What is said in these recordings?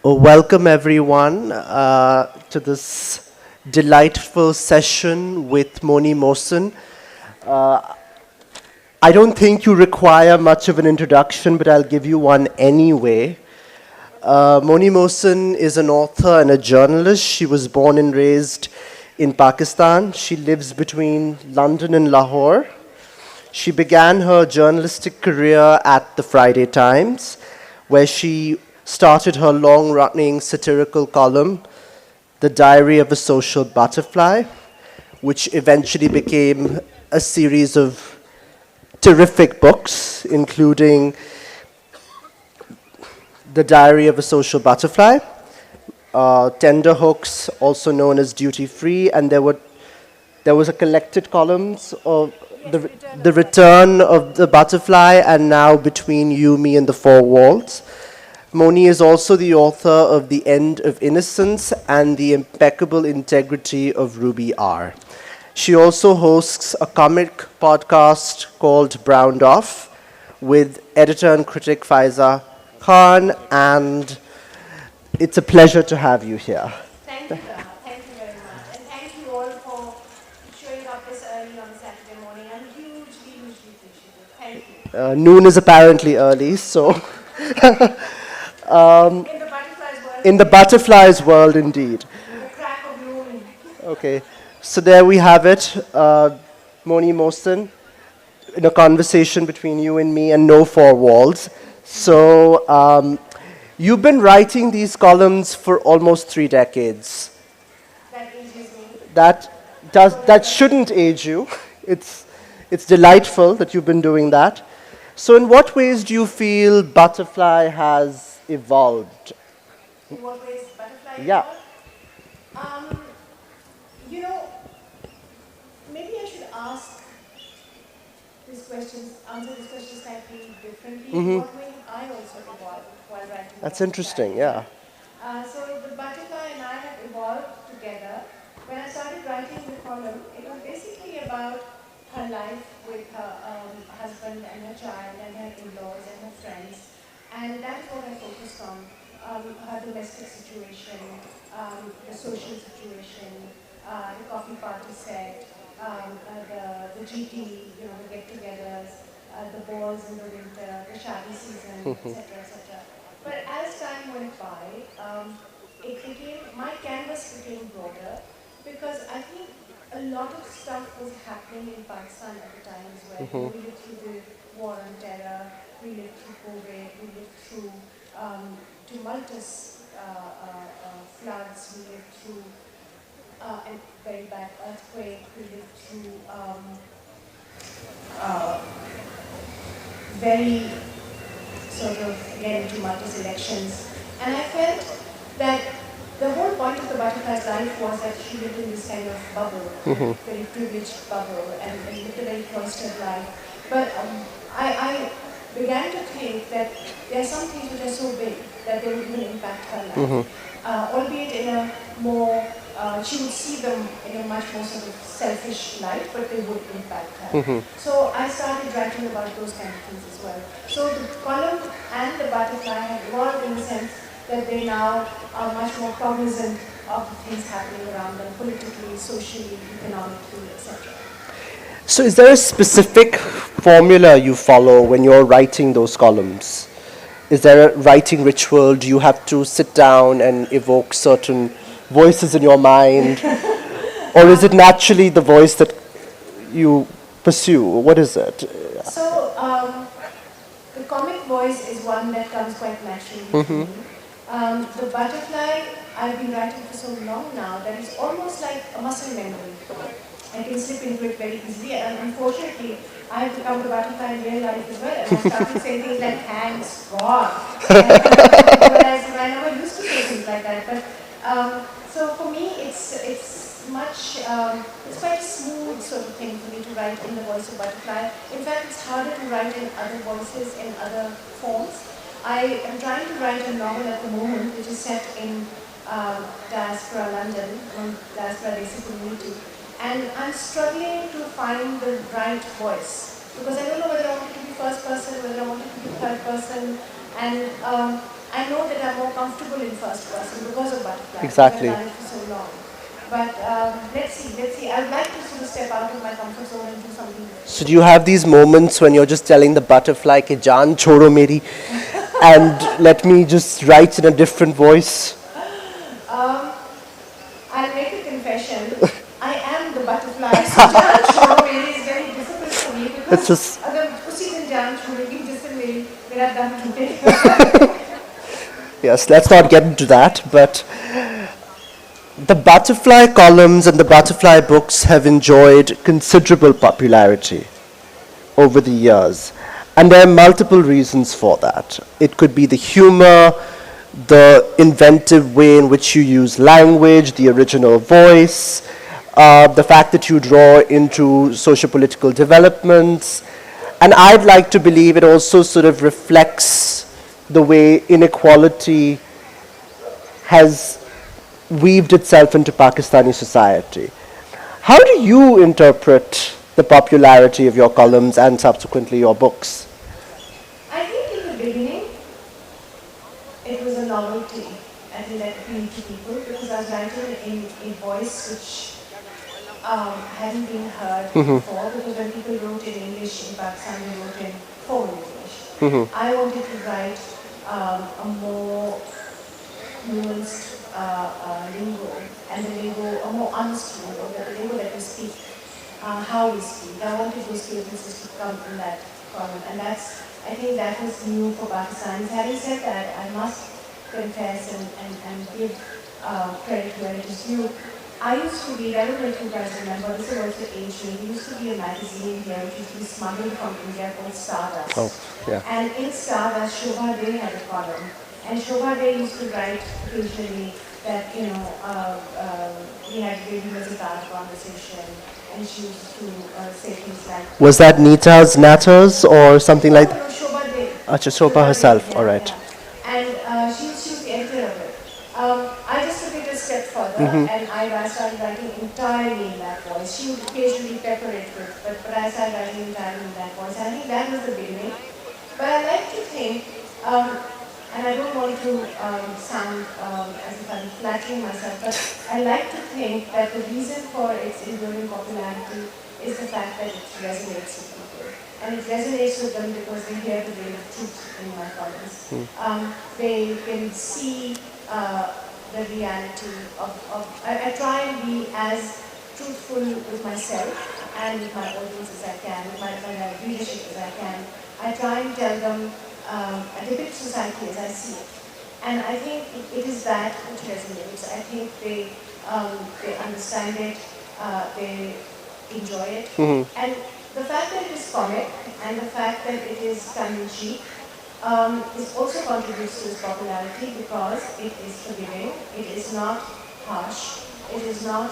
Welcome everyone to this delightful session with Moni Mohsin. I don't think you require much of an introduction, but I'll give you one anyway. Moni Mohsin is an author and a journalist. She was born and raised in Pakistan. She lives between London and Lahore. She began her journalistic career at the Friday Times, where she started her long-running satirical column, The Diary of a Social Butterfly, which eventually became a series of terrific books, including The Diary of a Social Butterfly, Tender Hooks, also known as Duty Free, and there was a collected columns of the Return of the Butterfly, and now Between You, Me, and the Four Walls. Moni is also the author of The End of Innocence and The Impeccable Integrity of Ruby R. She also hosts a comic podcast called Browned Off with editor and critic Faiza Khan, and it's a pleasure to have you here. Thank you, Taha. Thank you very much. And thank you all for showing up this early on a Saturday morning. I'm hugely, hugely appreciative. Thank you. Noon is apparently early, so In the butterflies world. in the butterflies world indeed. The crack of noon. Okay, so there we have it. Moni Mohsin, in a conversation between you and me and no four walls. So you've been writing these columns for almost 3 decades. That ages me. That shouldn't age you. It's delightful that you've been doing that. So in what ways do you feel Butterfly has evolved? In what ways butterfly Yeah. evolved? You know, maybe I should answer this question slightly differently. In what way have I also evolved while writing That's Butterfly? interesting, yeah. So the butterfly and I have evolved together. When I started writing the column, it was basically about her life with her husband and her child and her in-laws and her friends. And that's what I focused on. Her domestic situation, the social situation, the coffee party set, the GT, the get-togethers, the balls in the winter, the shadi season, etc., etc. But as time went by, my canvas became broader because I think a lot of stuff was happening in Pakistan at the time as well. We lived through the war on terror, we lived through COVID, we lived through tumultuous floods, we lived through a very bad earthquake, we lived through very sort of, again, tumultuous elections. And I felt that the whole point of the butterfly's life was that she lived in this kind of bubble, very privileged bubble, and lived a very cloistered life. But I began to think that there are some things which are so big that they would even impact her life. Albeit in a more, she would see them in a much more sort of selfish light, but they would impact her. So I started writing about those kind of things as well. So the column and the butterfly have evolved in the sense that they now are much more cognizant of the things happening around them, politically, socially, economically, etc. So is there a specific formula you follow when you're writing those columns? Is there a writing ritual? Do you have to sit down and evoke certain voices in your mind? Or is it naturally the voice that you pursue? What is it? So the comic voice is one that comes quite naturally to me. The butterfly, I've been writing for so long now that it's almost like a muscle memory. I can slip into it very easily, and unfortunately, I have become the butterfly in real life as well, and I started saying things like, thanks God. Whereas I never used to say things like that. But so for me, it's quite a smooth sort of thing for me to write in the voice of butterfly. In fact, it's harder to write in other voices, in other forms. I am trying to write a novel at the moment, which is set in diaspora London, diaspora basic community. And I'm struggling to find the right voice because I don't know whether I want it to be first person, whether I want it to be third person, and I know that I'm more comfortable in first person because of butterfly, because I've Exactly. done it for so long. But let's see, let's see. I'd like to sort of step out of my comfort zone and do something So different. do you have these moments when you're just telling the butterfly, "Ke jaan chodo meri," and let me just write in a different voice? Um, I'll make a confession. I am the butterfly, so Jan Choro Meri is very difficult for me It's because just, अगर उसी दिन जान छोड़ेगी जिस दिन मेरा दम टूटेगा. yes, let's not get into that, but the butterfly columns and the butterfly books have enjoyed considerable popularity over the years. And there are multiple reasons for that. It could be the humor, the inventive way in which you use language, the original voice, the fact that you draw into socio-political developments. And I'd like to believe it also sort of reflects the way inequality has weaved itself into Pakistani society. How do you interpret the popularity of your columns and subsequently your books? I think in the beginning it was a novelty. I think that appealed to people because I was writing in a voice which hadn't been heard before, because when people wrote in English in Pakistan, they wrote in formal English. I wanted to write a more nuanced lingo, and the lingo, a more honest lingo, the lingo that we speak, how we speak. I wanted those cadences to come in that column, and I think that was new for Pakistanis. Having said that, I must confess and give credit where it is due. I used to read, I don't know if you guys remember, this is also age me. There used to be a magazine here which used to be smuggled from India called Oh, Stardust. yeah. And in Stardust, Shobha Day had a column. And Shobha Day used to write occasionally that, we had really was a bad conversation. And she used to say things like, Was that Nita's Natters or something no, like no, that? Shobha Day. Acha, Shobha herself, Yeah, all right. yeah. And she was the editor of it. I just took it a step further, and I started writing entirely in that voice. She would occasionally pepper it with, but I started writing entirely in that voice. I think that was the beginning. But I like to think, and I don't want to sound as if I'm flattering myself, but I like to think that the reason for its enduring popularity is the fact that it resonates with people. And it resonates with them because they hear the vein of truth in my columns. They can see the reality I try and be as truthful with myself and with my audience as I can, with my readership as I can. I try and tell them, I depict society as I see it. And I think it is that which resonates. I think they understand it, they enjoy it. And the fact that it is comic and the fact that it is tongue-in-cheek is also contributes to its popularity because it is forgiving, it is not harsh, it is not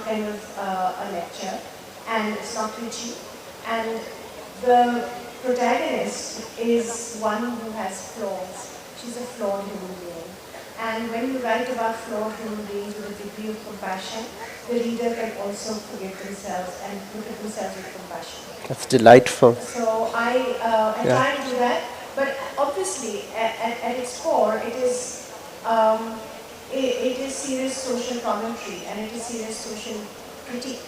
kind of a lecture, and it's not preachy. And the protagonist is one who has flaws. She's a flawed human being. And when you write about flawed human beings with a degree of compassion, the reader can also forgive themselves and look at themselves with compassion. That's delightful. So I Yeah. try to do that, but obviously at its core, um, it is serious social commentary and it is serious social critique.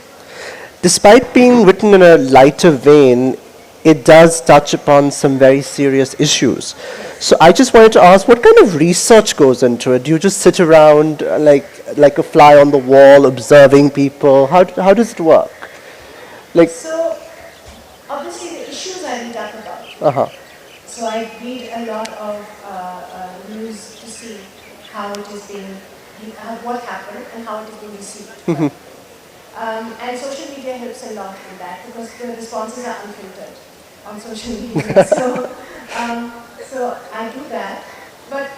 Despite being written in a lighter vein, it does touch upon some very serious issues. So I just wanted to ask, what kind of research goes into it? Do you just sit around like a fly on the wall, observing people? How does it work? Like, So obviously the issues I read up about. uh-huh. So I read a lot of news to see how it is being, what happened and how it is being received. And social media helps a lot in that because the responses are unfiltered on social media. So I do that, but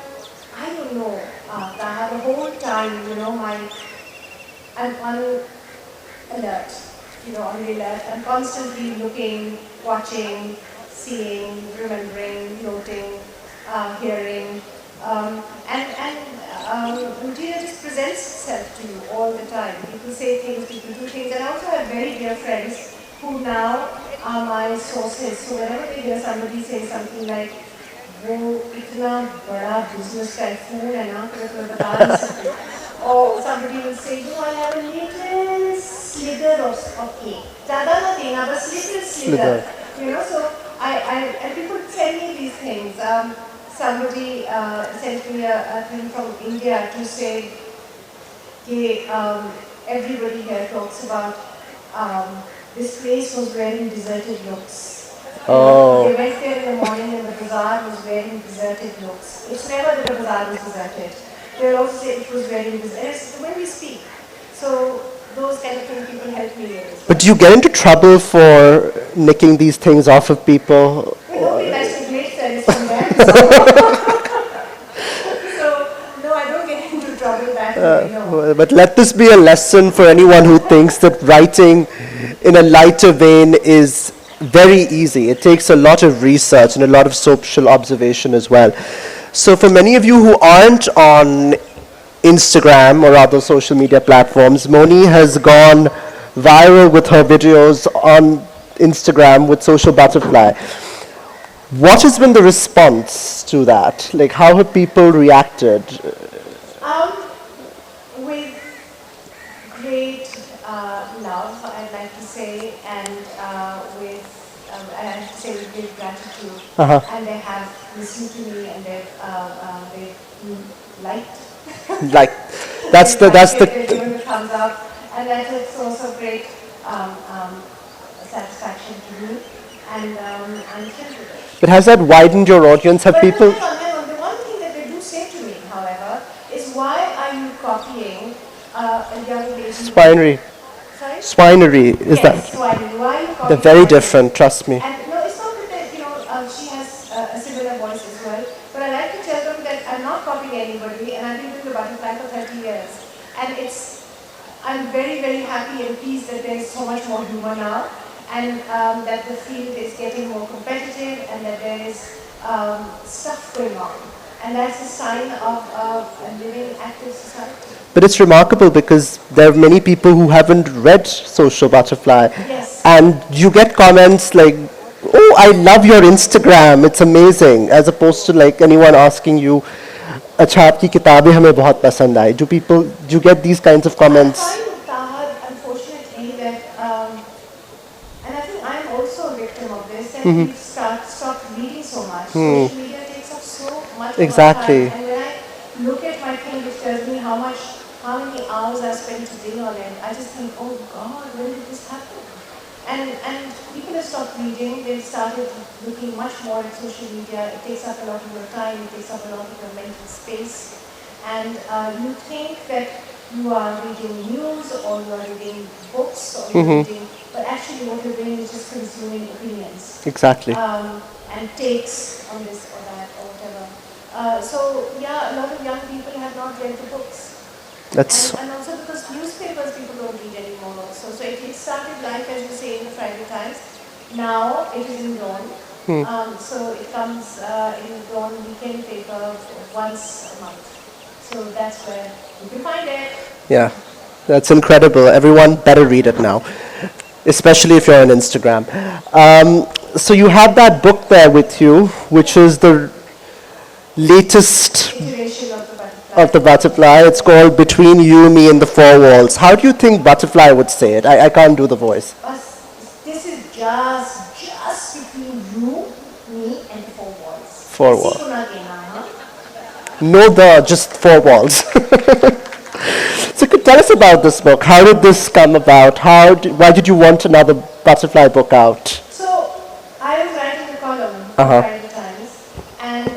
I don't know. Taha, the whole time, I'm on alert, on the alert. I'm constantly looking, watching, seeing, remembering, noting, hearing, Nigeria just presents itself to you all the time. People say things, people do things, and I also have very dear friends who now are my sources. So whenever they hear somebody say something like, वो इतना बड़ा business tycoon है ना कि मैं तुम्हें बता नहीं सकती. Or somebody will say, "Do I have a little slither of cake? ज़्यादा ना देना, बस little slither." Slither. You know, so and people tell me these things. Somebody sent me a thing from India to say, everybody here talks about this place was wearing deserted looks. You know, they Oh. went there in the morning and the bazaar was wearing deserted looks. It's never that the bazaar was deserted. They'll also say it was wearing deserted. It's the way we speak. So those kind of things people help me with as But well. do you get into trouble for nicking these things off of people? But nobody likes to great service from them. So no, I don't get into trouble that way, no. But let this be a lesson for anyone who thinks that writing in a lighter vein is very easy. It takes a lot of research and a lot of social observation as well. So for many of you who aren't on Instagram or other social media platforms, Moni has gone viral with her videos on Instagram with Social Butterfly. What has been the response to that? Like, how have people reacted? Um, with great love, I'd like to say, and I have to say with great gratitude. And they have listened to me, and they've liked. Like, that's the that's They've the given the thumbs up, and that's a source of great satisfaction to me. And I'm thrilled with it. but has that widened your audience? Have But people hang on. The one thing that they do say to me, however, is why are you copying a young lady? swinery? Sorry? Swinery is Yes, that? Swahili. Why are you copying? They're very Swahili? different. Trust me. And no, it's not that she has a similar voice as well. But I like to tell them that I'm not copying anybody, and I've been doing the butterfly for 30 years, and I'm very, very happy and pleased that there's so much more humor now, and that the field is getting more competitive, and that there is stuff going on. And that's a sign of a living, active society. But it's remarkable because there are many people who haven't read Social Butterfly. Yes. And you get comments like, oh, I love your Instagram, it's amazing, as opposed to like anyone asking you, अच्छा आपकी किताबें हमें बहुत पसंद आई. Do you get these kinds of comments? I find, Taha, unfortunately, that, and I think I'm also a victim of this, that we stopped reading so much. Social media takes up so much of our Exactly. time. And when I look at my thing, which tells me how many hours I spent today on it, I just think, oh God, when did this happen? And people have stopped reading. They've started looking much more at social media. It takes up a lot of your time. It takes up a lot of your mental space. And you think that you are reading news or you are reading books or you're reading, but actually what you're doing is just consuming opinions. Exactly. And takes on this or that or whatever. So yeah, a lot of young people have not read the books. That's And also because newspapers people don't read anymore also. So it started life, as you say, in the Friday Times. Now it is in Dawn. So it comes in Dawn weekend paper once a month. So that's where you can find it. Yeah, that's incredible. Everyone better read it now, especially if you're on Instagram. So you have that book there with you, which is the latest Iteration of the butterfly. of the butterfly. It's called Between You, Me, and the Four Walls. How do you think Butterfly would say it? I can't do the voice. This is just between you, me, and the four walls. Four किसी walls. को ना कहना, हाँ? No, just four walls. So tell us about this book. How did this come about? Why did you want another Butterfly book out? So I was writing a column for Friday Times, and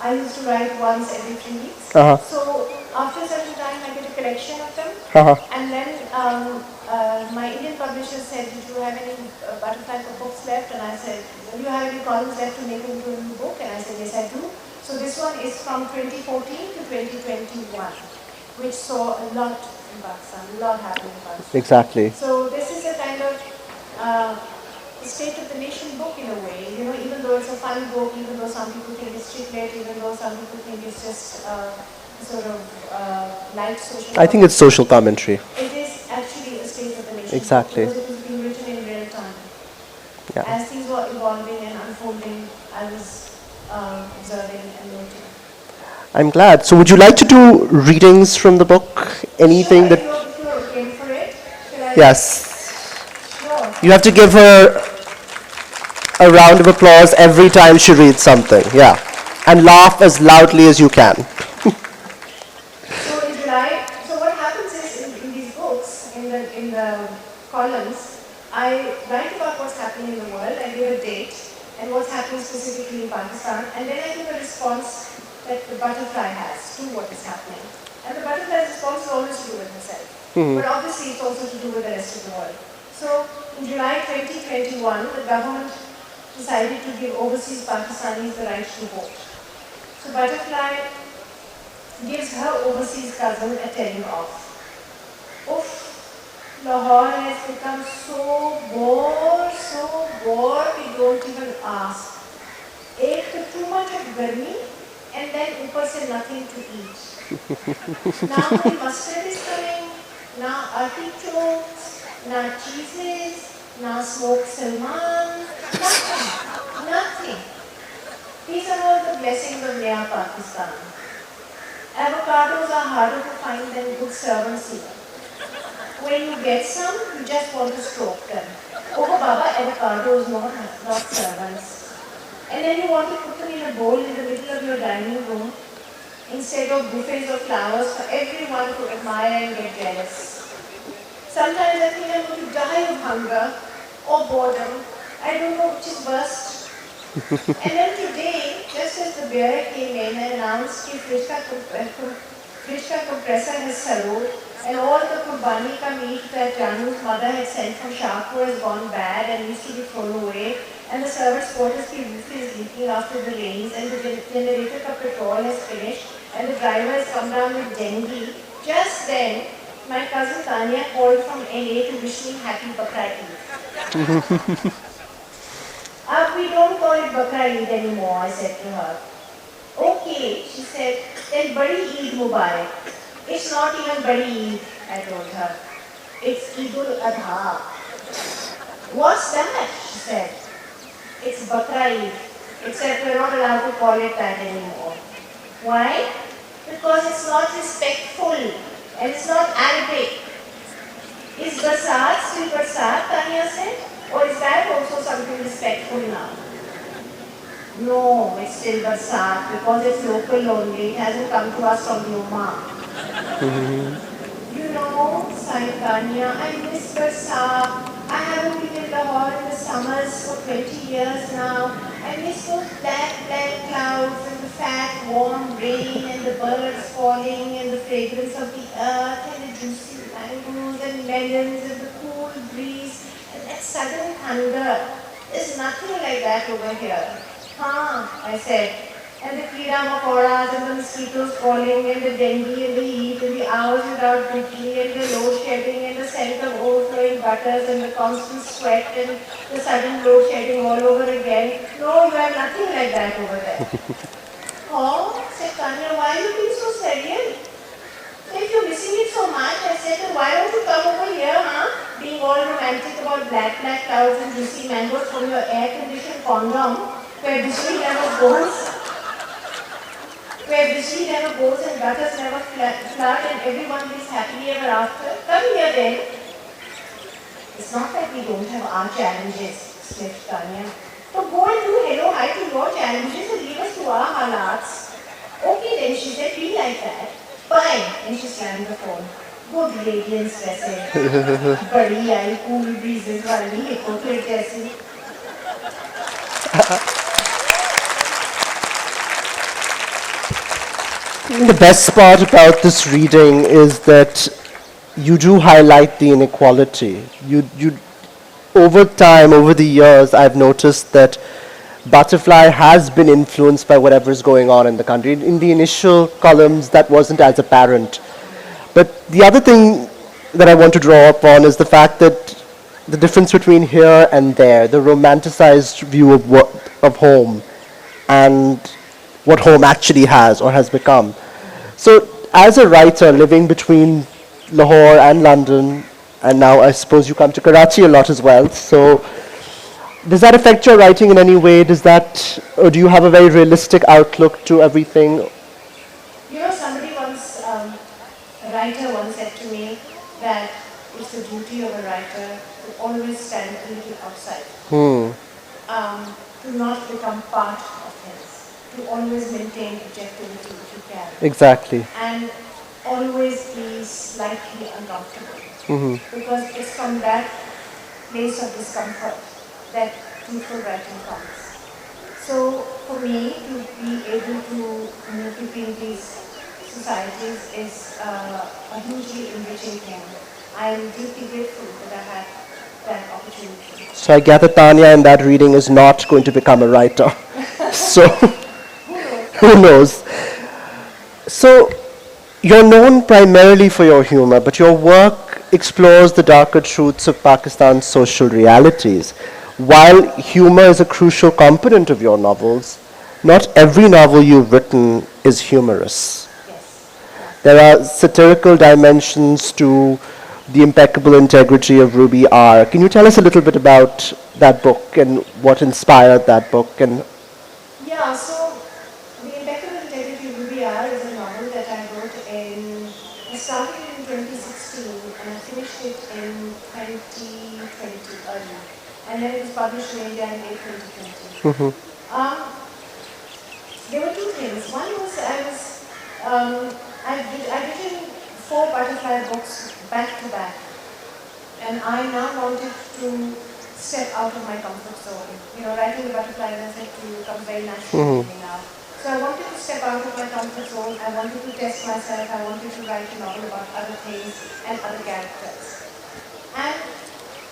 I used to write once every 3 weeks. So after a certain time, I get a collection of them, and then my Indian publisher said, "Did you have any butterfly books left?" And I said, "Do you have any columns left to make into a new book?" And I said, "Yes, I do." So this one is from 2014 to 2021, which saw a lot in Pakistan, a lot happening in Pakistan. Exactly. So this is a kind of state of the nation book in a way. You know, even though it's a funny book, even though some people think it's chick-lit, even though some people think it's just sort of light social. I think it's social commentary. It is actually a state of the nation. Exactly. Because it was being written in real time. Yeah. As things were evolving and unfolding, I was observing and noting. I'm glad. So would you like to do readings from the book? Sure, Anything that... if you're in for it, should I? Yes. Sure. You have to give her a round of applause every time she reads something. Yeah. And laugh as loudly as you can. So in July, so what happens is in these books, in the columns, I write about what's happening in the world, I give a date, and what's happening specifically in Pakistan, and then I give a response that the butterfly has to what is happening. And the butterfly's response is always to do with herself. But obviously it's also to do with the rest of the world. So in July 2021, the government decided to give overseas Pakistanis the right to vote. So Butterfly gives her overseas cousin a telling off. Oof, Lahore has become so bored, we don't even ask. Ek to too much of garmi, and then upar se nothing to eat. Now my mustard is coming, now artichokes, now cheeses, now smoked salmon, nothing. These are all the blessings of Naya Pakistan. Avocados are harder to find than good servants even. When you get some, you just want to stroke them. Oh Baba, avocados, not servants. And then you want to put them in a bowl in the middle of your dining room instead of buffets of flowers for everyone to admire and get jealous. Sometimes I think I'm going to die of hunger or boredom. I don't know which is worst. And then today, just as the bearer came in and announced that fridge ka compressor has sarod and all the kurbani ka meat that Janu's mother had sent from Shahpur has gone bad and needs to be thrown away, and the service quarters ki roof is leaking after the rains, and the generator ka petrol has finished, and the driver has come down with dengue. Just then, my cousin Tanya called from LA to wish me happy Bakra Eid. We don't call it Bakra Eid anymore, I said to her. Okay, she said, then Badi Eid Mubarak. It's not even Badi Eid, I told her. It's Eidul Adha. What's that? She said. It's Bakra Eid, except we're not allowed to call it that anymore. Why? Because it's not respectful and it's not Arabic. Is Barsat still Barsat, Tanya said? Or is that also something respectful now? No, it's still Barsat because it's local only. It hasn't come to us from Yuma. You know, sighed Tanya, I miss Barsat. I haven't been in Lahore in the summers for 20 years now. I miss those black clouds and the fat, warm rain and the birds falling and the fragrance of the earth and the juicy mangoes and melons and the cool breeze and that sudden thunder. There's nothing like that over here. I said. And the kida makoras and the mosquitoes calling and the dengue and the heat and the hours without duty and the load shedding and the scent of overflowing butters and the constant sweat and the sudden load shedding all over again. No, you have nothing like that over there. Said Tanya, why are you being so serious? So if you're missing it so much, I said, then why don't you come over here, being all romantic about black clouds and juicy mangoes from your air-conditioned condom, where Bijli never goes. Where Bijli never goes and gutters never flood and everyone lives happily ever after. Come here then. It's not that we don't have our challenges, sniffed Tanya. So go and do hello, hi to your challenges and leave us to our halats. Okay then, she said, be like that. Fine. And she slammed the phone. Good radiance, वैसे. बड़ी आई cool breezes वाली hypocrite जैसी. The best part about this reading is that you do highlight the inequality. Over time, over the years, I've noticed that Butterfly has been influenced by whatever is going on in the country. In the initial columns, that wasn't as apparent. But the other thing that I want to draw upon is the fact that the difference between here and there, the romanticized view of home and what home actually has or has become. So as a writer living between Lahore and London, and now I suppose you come to Karachi a lot as well, so Does that affect your writing in any way? Does that, or do you have a very realistic outlook to everything? You know, somebody once, a writer once said to me that it's the duty of a writer to always stand a little outside, to not become part of things, to always maintain objectivity if you can, Exactly. and always be slightly uncomfortable. Because it's from that place of discomfort that truthful writing comes. So for me to be able to move between these societies is a hugely enriching thing. I am deeply grateful that I had that opportunity. So I gather Tanya in that reading is not going to become a writer. So Who knows? who knows? So you're known primarily for your humor, but your work explores the darker truths of Pakistan's social realities. While humor is a crucial component of your novels, not every novel you've written is humorous. Yes. There are satirical dimensions to the impeccable integrity of Ruby R. Can you tell us a little bit about that book and what inspired that book? And Yeah, so The Impeccable Integrity of Ruby R is a novel that I wrote in, I started in 2016 and I finished it in 2020 early. And then it was published in India in late 2020. Um, there were two things. One was I'd written four butterfly books back to back. And I now wanted to step out of my comfort zone. You know, writing the butterfly, as I said to you, comes very naturally to me now. So I wanted to step out of my comfort zone. I wanted to test myself. I wanted to write a novel about other things and other characters. And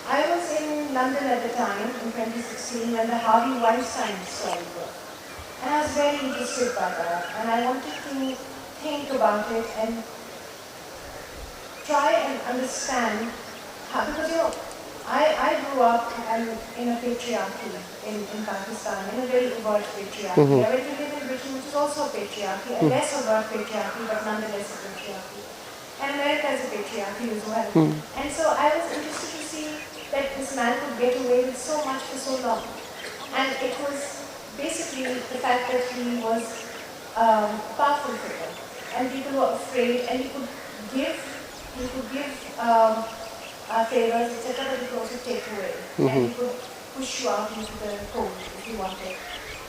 I was in London at the time, in 2016, when the Harvey Weinstein story broke. And I was very interested by that. And I wanted to think about it and try and understand how, because you know, I grew up in a patriarchy in Pakistan, in a very overt patriarchy. I went to live in Britain, which is also a patriarchy, a less overt patriarchy, but nonetheless a patriarchy. And America is a patriarchy as well. And so I was interested to see that this man could get away with so much for so long. And it was basically the fact that he was a powerful figure. And people were afraid, and he could give favors, etc., but he could also take away. And he could push you out into the cold if you wanted.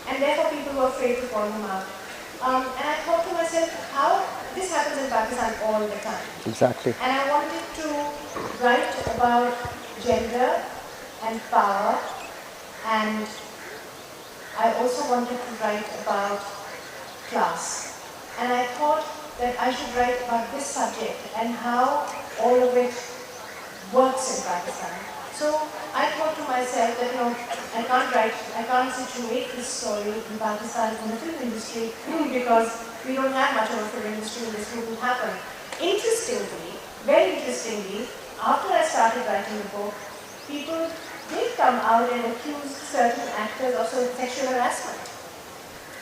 And therefore people were afraid to call him out. And I thought to myself, how this happens in Pakistan all the time. exactly. And I wanted to write about gender and power, and I also wanted to write about class. And I thought that I should write about this subject and how all of it works in Pakistan. So I thought to myself that, you know, I can't situate this story in Pakistan in the film industry because we don't have much of a film industry and this wouldn't happen. Interestingly, very interestingly, after I started writing the book, people did come out and accuse certain actors of sexual harassment.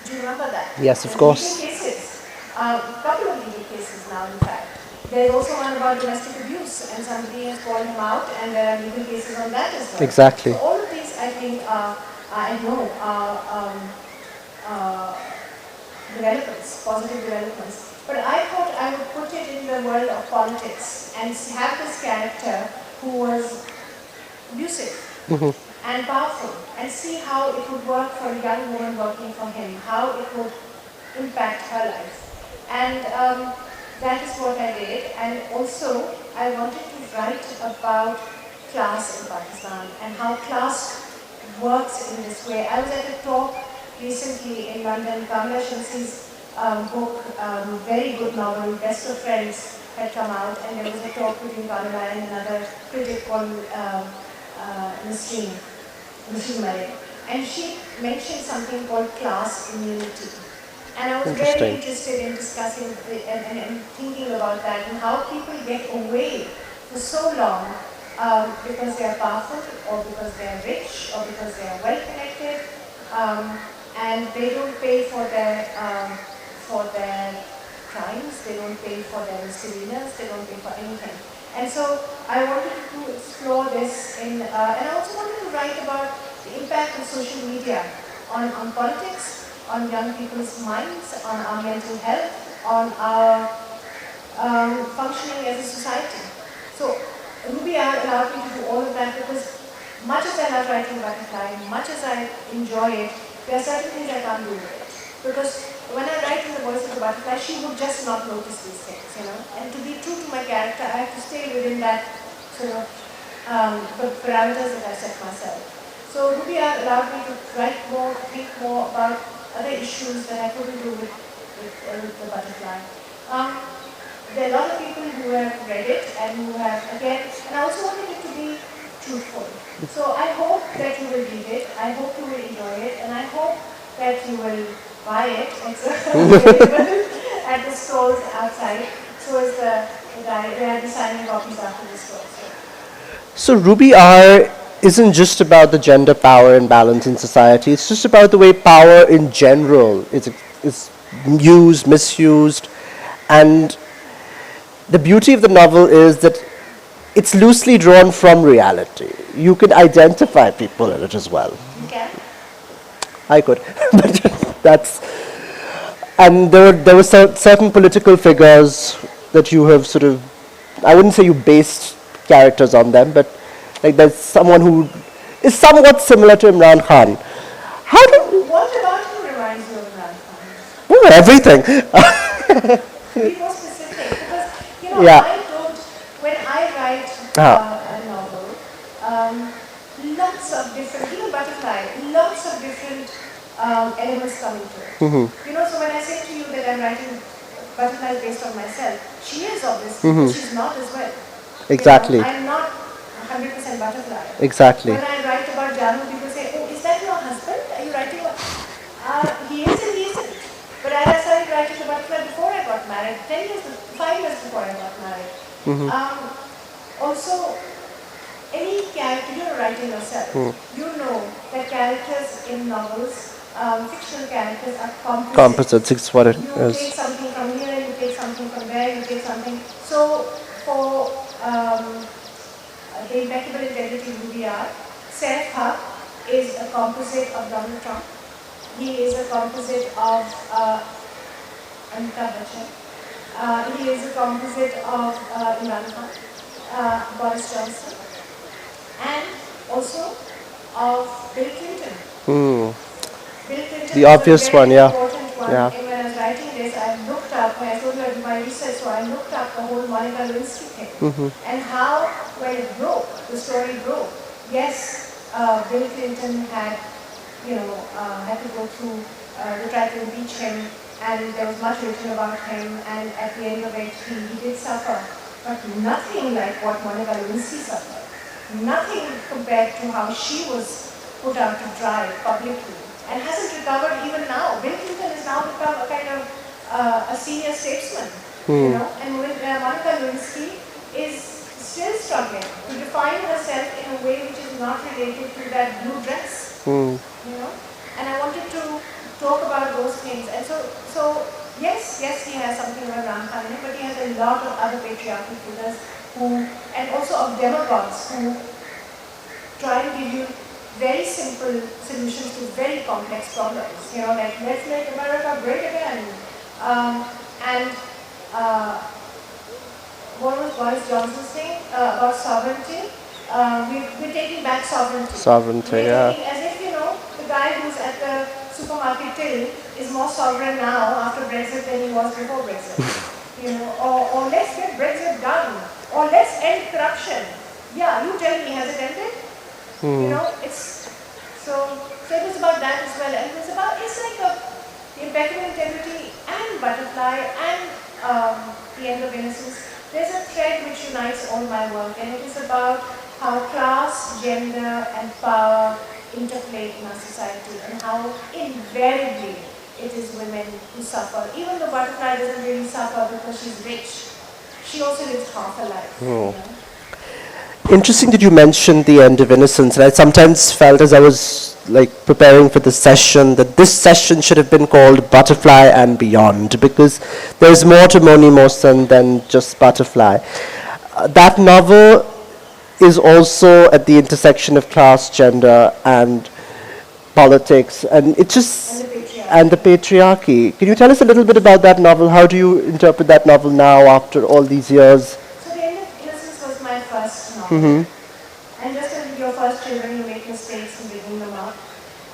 Do you remember that? Yes, of There's course. legal cases, a couple of legal cases now in fact. There's also one about domestic abuse, and somebody has called him out, and there are legal cases on that as well. Exactly. So all of these, I think, I know are developments, positive developments. But I thought I would put it in the world of politics and have this character who was abusive and powerful, and see how it would work for a young woman working for him, how it would impact her life. And that is what I did. And also, I wanted to write about class in Pakistan and how class works in this way. I was at a talk recently in London. Kamala Shamsi's book, very good novel, Best of Friends, had come out, and there was a talk between Kamala and another critic called Nasreen Malik. And she mentioned something called class immunity. And I was very interested in discussing and thinking about that and how people get away for so long because they are powerful or because they are rich or because they are well connected, and they don't pay for their crimes, they don't pay for their misdemeanors, they don't pay for anything. And so I wanted to explore this and I also wanted to write about the impact of social media on politics, on young people's minds, on our mental health, on our functioning as a society. So Ruby allowed me to do all of that because much as I love writing Butterfly, much as I enjoy it, there are certain things I can't do with it. Because when I write in the voice of the butterfly, she would just not notice these things, you know. And to be true to my character, I have to stay within that sort of the parameters that I set myself. So Ruby allowed me to write more, think more about other issues that I couldn't do with the butterfly. There are a lot of people who have read it and who have, again, and I also wanted it to be truthful. So I hope that you will read it, I hope you will enjoy it, and I hope that you will buy it. It's available at the stores outside. So is the guy, they are designing copies after the store. So Ruby R isn't just about the gender power and balance in society. It's just about the way power in general is used, misused, and the beauty of the novel is that it's loosely drawn from reality. You can identify people in it as well. You can? I could, but that's, and there were certain political figures that you have sort of, I wouldn't say you based characters on them, but like there's someone who is somewhat similar to Imran Khan. How do? What about him reminds you of Imran Khan? Oh, everything. Be more specific, because you know Yeah. I don't. When I write a novel, lots of different, even Butterfly, lots of different elements come into it. You know, so when I say to you that I'm writing Butterfly based on myself, she is obviously, but she's not as well. Exactly. You know, I'm not 100% Butterfly. Exactly. When I write about Janu, people say, "Oh, is that your husband? Are you writing about?" He is and he isn't. But I started writing the Butterfly before I got married. 5 years before I got married. Also, any character you're writing yourself, you know that characters in novels, fictional characters are composites. Composites, it's what it You is. take something from here, you take something from there, you take something. So for the impeccable integrity of Ruby R, Saif Haq is a composite of Donald Trump. He is a composite of Amitabh Bachchan. He is a composite of Imran Khan, Boris Johnson, and also of Bill Clinton. Bill Clinton The is obvious a very one, yeah. important one. Yeah. And when I was writing this, I looked up, when I told you I did my research, so I looked up the whole Monica Lewinsky thing. And how, when it broke, the story broke. Yes, Bill Clinton had, had to go through, they tried to impeach him, and there was much written about him, and at the end of it, he did suffer. But nothing like what Monica Lewinsky suffered. Nothing compared to how she was put out to dry publicly, and hasn't recovered even now. Bill Clinton has now become a kind of a senior statesman, and Monica Lewinsky is still struggling to define herself in a way which is not related to that blue dress, And I wanted to talk about those things, and so yes, he has something about Ram Khan in it, but he has a lot of other patriarchal figures and also of demagogues who try to give you very simple solutions to very complex problems. Like let's make America great again. What was Boris Johnson's thing about sovereignty? We're taking back sovereignty. Sovereignty, yeah. As if, the guy who's at the supermarket till is more sovereign now after Brexit than he was before Brexit. Or let's get Brexit done. Or let's end corruption. Yeah, you tell me, has it ended? It's so it was about that as well. And it's like the impeccable integrity and Butterfly and the end of innocence. There's a thread which unites all my work, and it is about how class, gender, and power interplay in our society, and how invariably it is women who suffer. Even though Butterfly doesn't really suffer because she's rich, she also lives half a life. Interesting that you mentioned the end of innocence, and I sometimes felt as I was preparing for this session that this session should have been called Butterfly and Beyond, because there's more to Moni Mohsin than just Butterfly. That novel is also at the intersection of class, gender, and politics, and it And just the and the patriarchy. patriarchy. Can you tell us a little bit about that novel? How do you interpret that novel now after all these years? So The End of Innocence was my first novel. And just as with your first children, you make mistakes in bringing them up.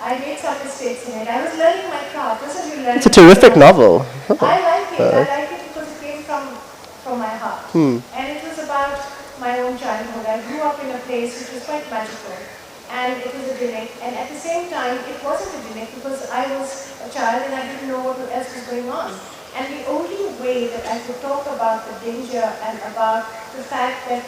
I made some mistakes in it. I was learning my craft, just as you're It's a learning how to terrific write. novel. I like it. I like it because it came from my heart. And it was about my own childhood. I grew up in a place which was quite magical. And it was idyllic. And at the same time, it wasn't idyllic because I was a child and I didn't know what else was going on. And the only way that I could talk about the danger and about the fact that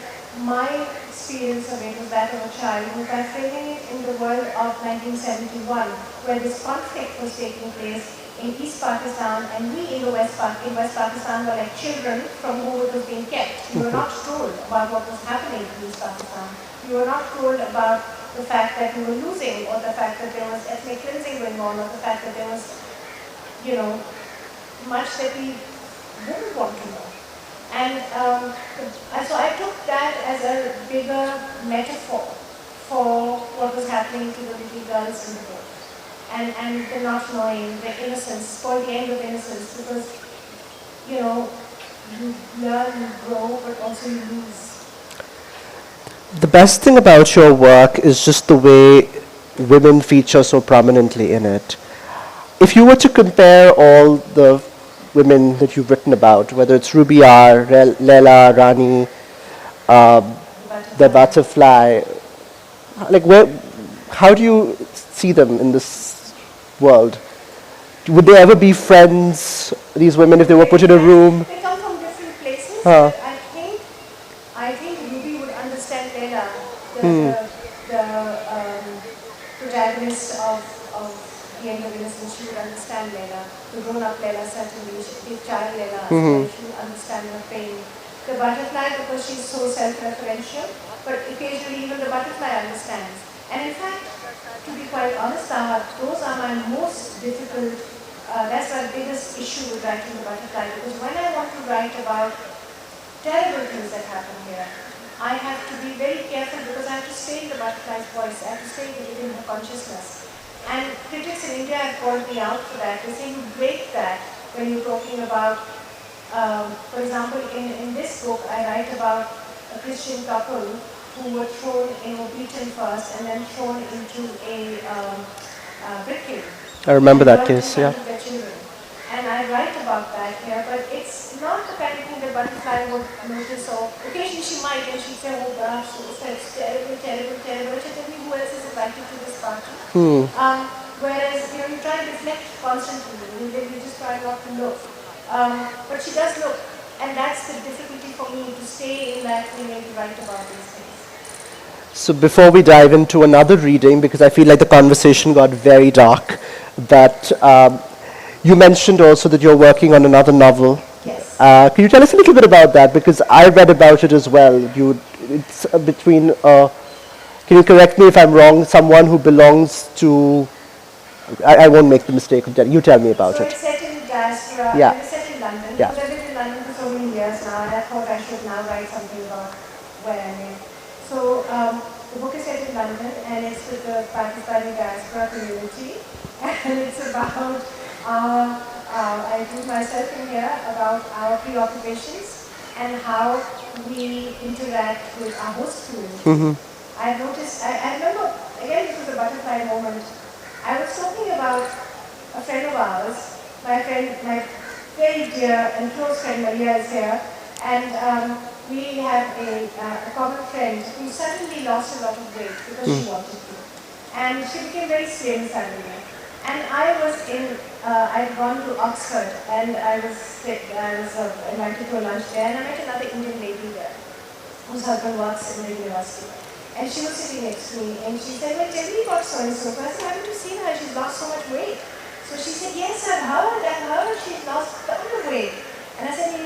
my experience of it was that of a child was by framing it in the world of 1971, where this conflict was taking place in East Pakistan, and we in in West Pakistan were like children from whom it was being kept. We were not told about what was happening in East Pakistan. We were not told about the fact that we were losing, or the fact that there was ethnic cleansing going on, or the fact that there was, you know, much that we wouldn't want to know. And so I took that as a bigger metaphor for what was happening to the little girls in the book. And the not knowing, the innocence, called the end of innocence, because, you know, you learn, you grow, but also you lose. The best thing about your work is just the way women feature so prominently in it. If you were to compare all the women that you've written about, whether it's Ruby R, Leila, Rani, The the butterfly. butterfly, like where, how do you see them in this world? Would they ever be friends, these women, if they were put in a room? They come from different places, Huh. but I think Ruby would understand Leila, the protagonist of The End of Innocence. She would understand Leila. The grown-up Leila certainly. The child Leila as well. She would understand her pain. The butterfly, because she's so self-referential, but occasionally even the butterfly understands. And in fact, to be quite honest, Taha, those are my most difficult. That's my biggest issue with writing the butterfly, because when I want to write about terrible things that happen here, I have to be very careful because I have to stay in the butterfly's voice. I have to stay within her consciousness. And critics in India have called me out for that. They say you break that when you're talking about, for example, in this book, I write about a Christian couple who were were beaten first and then thrown into a brick kiln I remember and that burnt in case, yeah. front of their children. And I write about that here, but it's not the kind of thing that butterfly would notice, or occasionally she might, and she'd say, oh gosh, it's terrible, terrible, terrible. She'll tell me who else is invited to this party. Whereas, you try to reflect constantly, you just try not to look. But she does look, and that's the difficulty for me, to stay in that thing and to write about these things. So before we dive into another reading, because I feel like the conversation got very dark, but you mentioned also that you're working on another novel. Yes. Can you tell us a little bit about that? Because I read about it as well. It's between, can you correct me if I'm wrong, someone who belongs to, I won't make the mistake of telling, you tell me about So it. it's set in diaspora, Yeah, it's set in London, yeah. because I've lived in London for so many years now, and I thought I should now write something about where I live. So the book is set in London, and it's with the Pakistani diaspora community, and it's about I do myself in here about our preoccupations and how we interact with our host community. I noticed, I remember, again, this was a butterfly moment. I was talking about a friend of ours, my very dear and close friend Maria is here, and we have a common friend who suddenly lost a lot of weight because she wanted to. And she became very slim suddenly. And I'd gone to Oxford, and I was invited to a lunch there, and I met another Indian lady there whose husband works in the university. And she was sitting next to me, and she said, well, tell me about so-and-so. So I said, haven't you seen her? She's lost so much weight. So she said, yes, I've heard, she's lost a ton of weight. And I said, and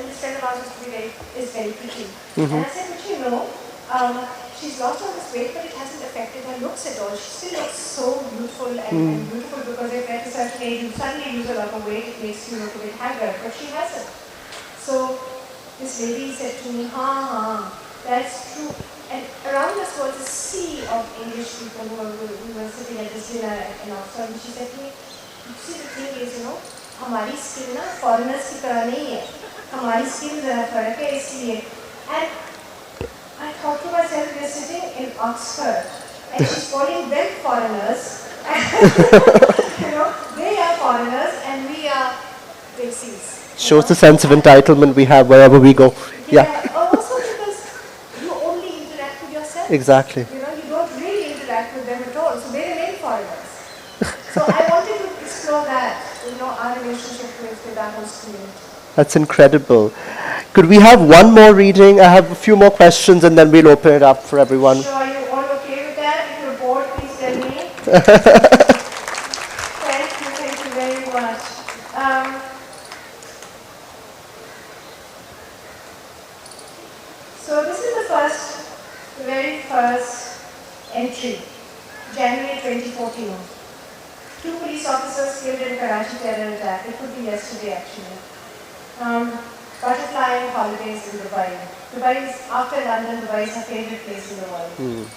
this friend of ours is very picky. And I said, but she's lost all this weight, but it hasn't affected her looks at all. She still looks so beautiful and beautiful, because if at a certain age you suddenly lose a lot of weight, it makes you look a bit haggard, but she hasn't. So this lady said to me, that's true. And around us was a sea of English people who were sitting at this dinner in Oxford. And she said to me, see, the thing is, हमारी skin ना foreigners की तरह नहीं है. हमारी skin ज़रा फर्क है इसलिए. And I thought to myself, we are sitting in Oxford, and she's calling them foreigners. They are foreigners, and we are Desis. Shows the sense of entitlement we have wherever we go. Yeah, Also because you only interact with yourself. exactly. You don't really interact with them at all. So they remain foreigners. So I wanted to explore that, our relationship with our host community. That's incredible. Could we have one more reading? I have a few more questions and then we'll open it up for everyone. Sure, are you all okay with that? If you're bored, please tell me. Thank you very much. So this is the very first entry, January 2014. 2 police officers killed in Karachi terror attack. It could be yesterday actually. Butterfly holidays in Dubai. Dubai is, after London, Dubai is her favorite place in the world.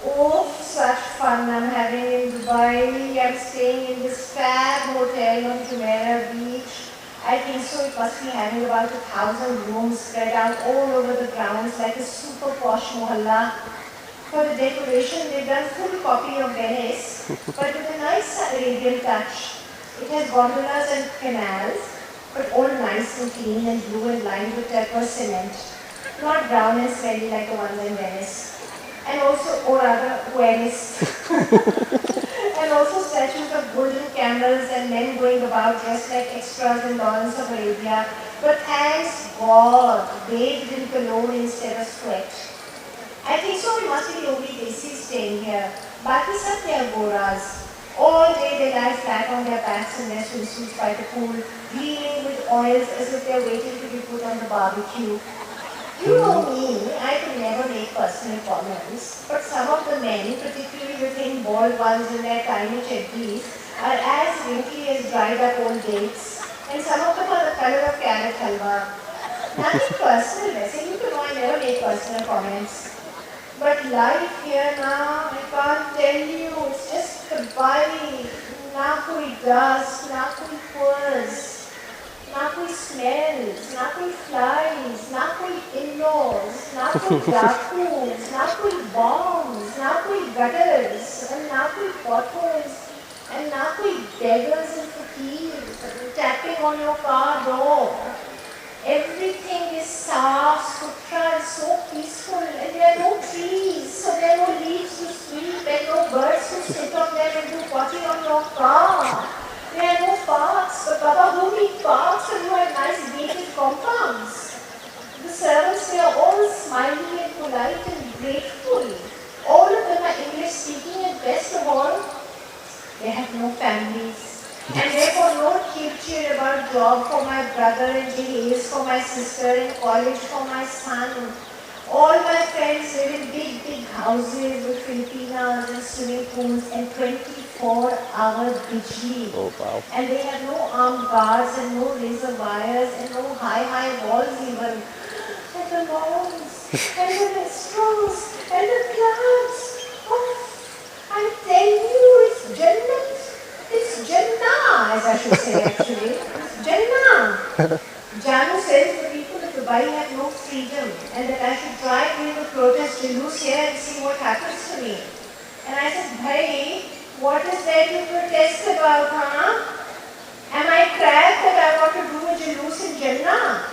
Oh, such fun I'm having in Dubai. I'm staying in this fab hotel on Jumeirah Beach. I think so it must be having about 1,000 rooms spread out all over the grounds like a super posh mohalla. For the decoration, they've done full copy of Venice, but with a nice Arabian touch. It has gondolas and canals, but all nice and clean and blue and lined with turquoise cement. Not brown and smelly like the ones in Venice. And also, or rather, Venice. And also statues of golden camels and men going about dressed like extras in Lawrence of Arabia. But thanks God, bathed in cologne instead of sweat. I think so it must be the only Desis staying here. Baki sab they are Goras. All day they lie flat on their backs in their swimsuits by the pool, gleaming with oils as if they are waiting to be put on the barbecue. You know me, I could never make personal comments, but some of the men, particularly the thin bald ones in their tiny cheddis, are as wrinkly as dried up old dates, and some of them are the color of carrot halwa. Nothing personal, I say, I never make personal comments. But life here now, I can't tell you, it's just goodbye. Na koi dust, na koi purrs, na koi smells, na koi flies, na koi in-laws, na koi dakus, na koi bombs, na koi gutters, and na koi potholes, and na koi beggars and fakirs tapping on your car door. Everything is soft, sutra, and so peaceful, and there are no trees, so there are no leaves to sweep, and no birds to sit on them and do potty on your car. There are no parks, but Baba, who need parks when you have nice gated compounds? The servants, they are all smiling and polite and grateful. All of them are English speaking, and best of all, they have no families. And therefore no cheer about job for my brother and Jaheez for my sister and college for my son. All my friends live in big houses with Filipinas and swimming pools and 24-hour bijli. Oh, wow. And they have no armed guards and no razor wires and no high walls even. And the malls and the restaurants and the clubs. Oh, I'm telling you, it's Jannat. It's Jannah, as I should say actually. It's Jannah. Janu says the people of Dubai have no freedom and that I should try doing a protest Julus here and see what happens to me. And I said, Bhai, what is there to protest about, huh? Am I cracked that I want to do a Julus in Jannah?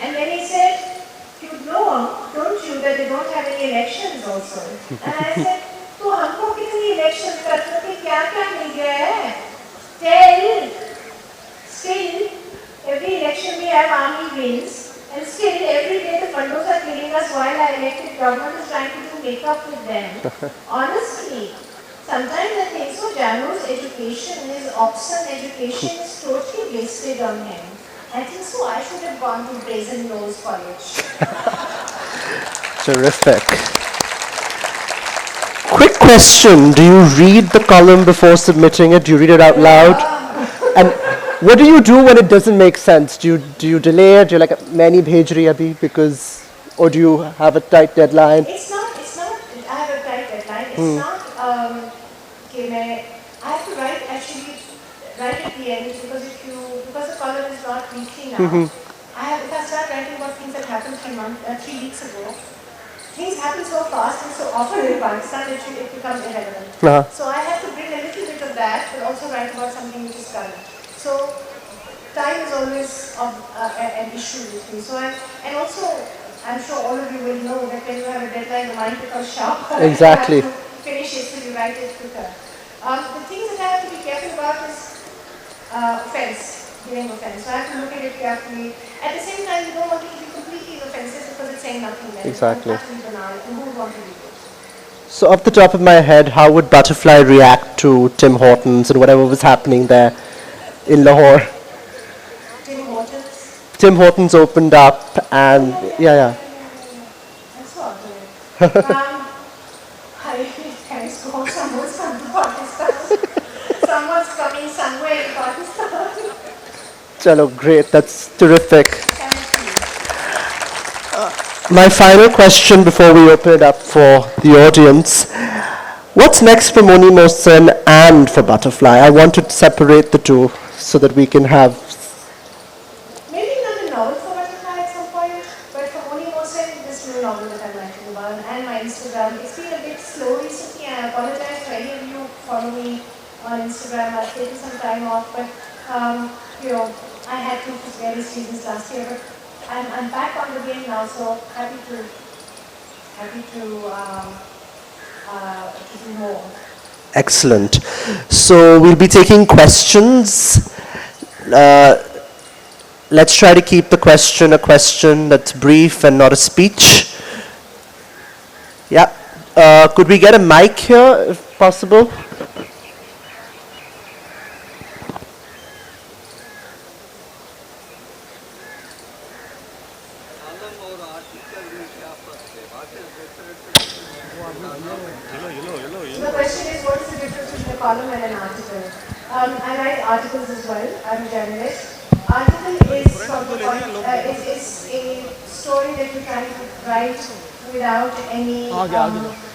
And then he said, you know, don't you, that they don't have any elections also. And I said, तो हमको कितनी election करने के क्या मिल गया है? Still, every election we have army wins, and still every day the fundos are killing us while our elected government is trying to do make up with them. Honestly, sometimes I think so. Janu's education, his Oxford education, is totally wasted on him. I think so. I should have gone to Brazen Nose College. Terrific. Quick question, do you read the column before submitting it? Do you read it out loud? And what do you do when it doesn't make sense? Do you delay it? Do you like, maini bhej rahi abhi? Because Or do you have a tight deadline? It's not, I have a tight deadline. It's not, okay, I have to write actually, right at the end, because the column is not weekly now, if I start writing about things that happened 3 weeks ago, things happen so fast and so often in Pakistan that it becomes irrelevant. So I have to bring a little bit of that, but also write about something which is current. So time is always an issue with me. And also, I'm sure all of you will know that when you have a deadline, the mind becomes sharper. Exactly. You have to finish it so you write it quicker. The things that I have to be careful about is giving offense. So I have to look at it carefully. At the same time, you don't want it to be completely inoffensive because it's saying nothing there. Exactly. It's utterly banal, and who would want to read it? So off the top of my head, how would Butterfly react to Tim Hortons and whatever was happening there in Lahore? Tim Hortons. Tim Hortons opened up and yeah. I saw it. Thanks God, someone's come to Pakistan. Someone's coming somewhere in Pakistan. Chalo, great. That's terrific. Thank you. My final question before we open it up for the audience. What's next for Moni Mohsin and for Butterfly? I want to separate the two so that we can have... Maybe another novel for Butterfly at some point, but for Moni Mohsin, this new novel that I'm writing about and my Instagram, it's been a bit slow recently. I apologize to any of you who follow me on Instagram. I've taken some time off, but I had to for various reasons last year, but I'm back on the game now, so happy to do more. Excellent. So we'll be taking questions. Let's try to keep the question a question that's brief and not a speech. Yeah. Could we get a mic here, if possible? So the question is, what is the difference between a column and an article? I write articles as well. I'm a journalist. Article is from the is a story that you're trying to write without any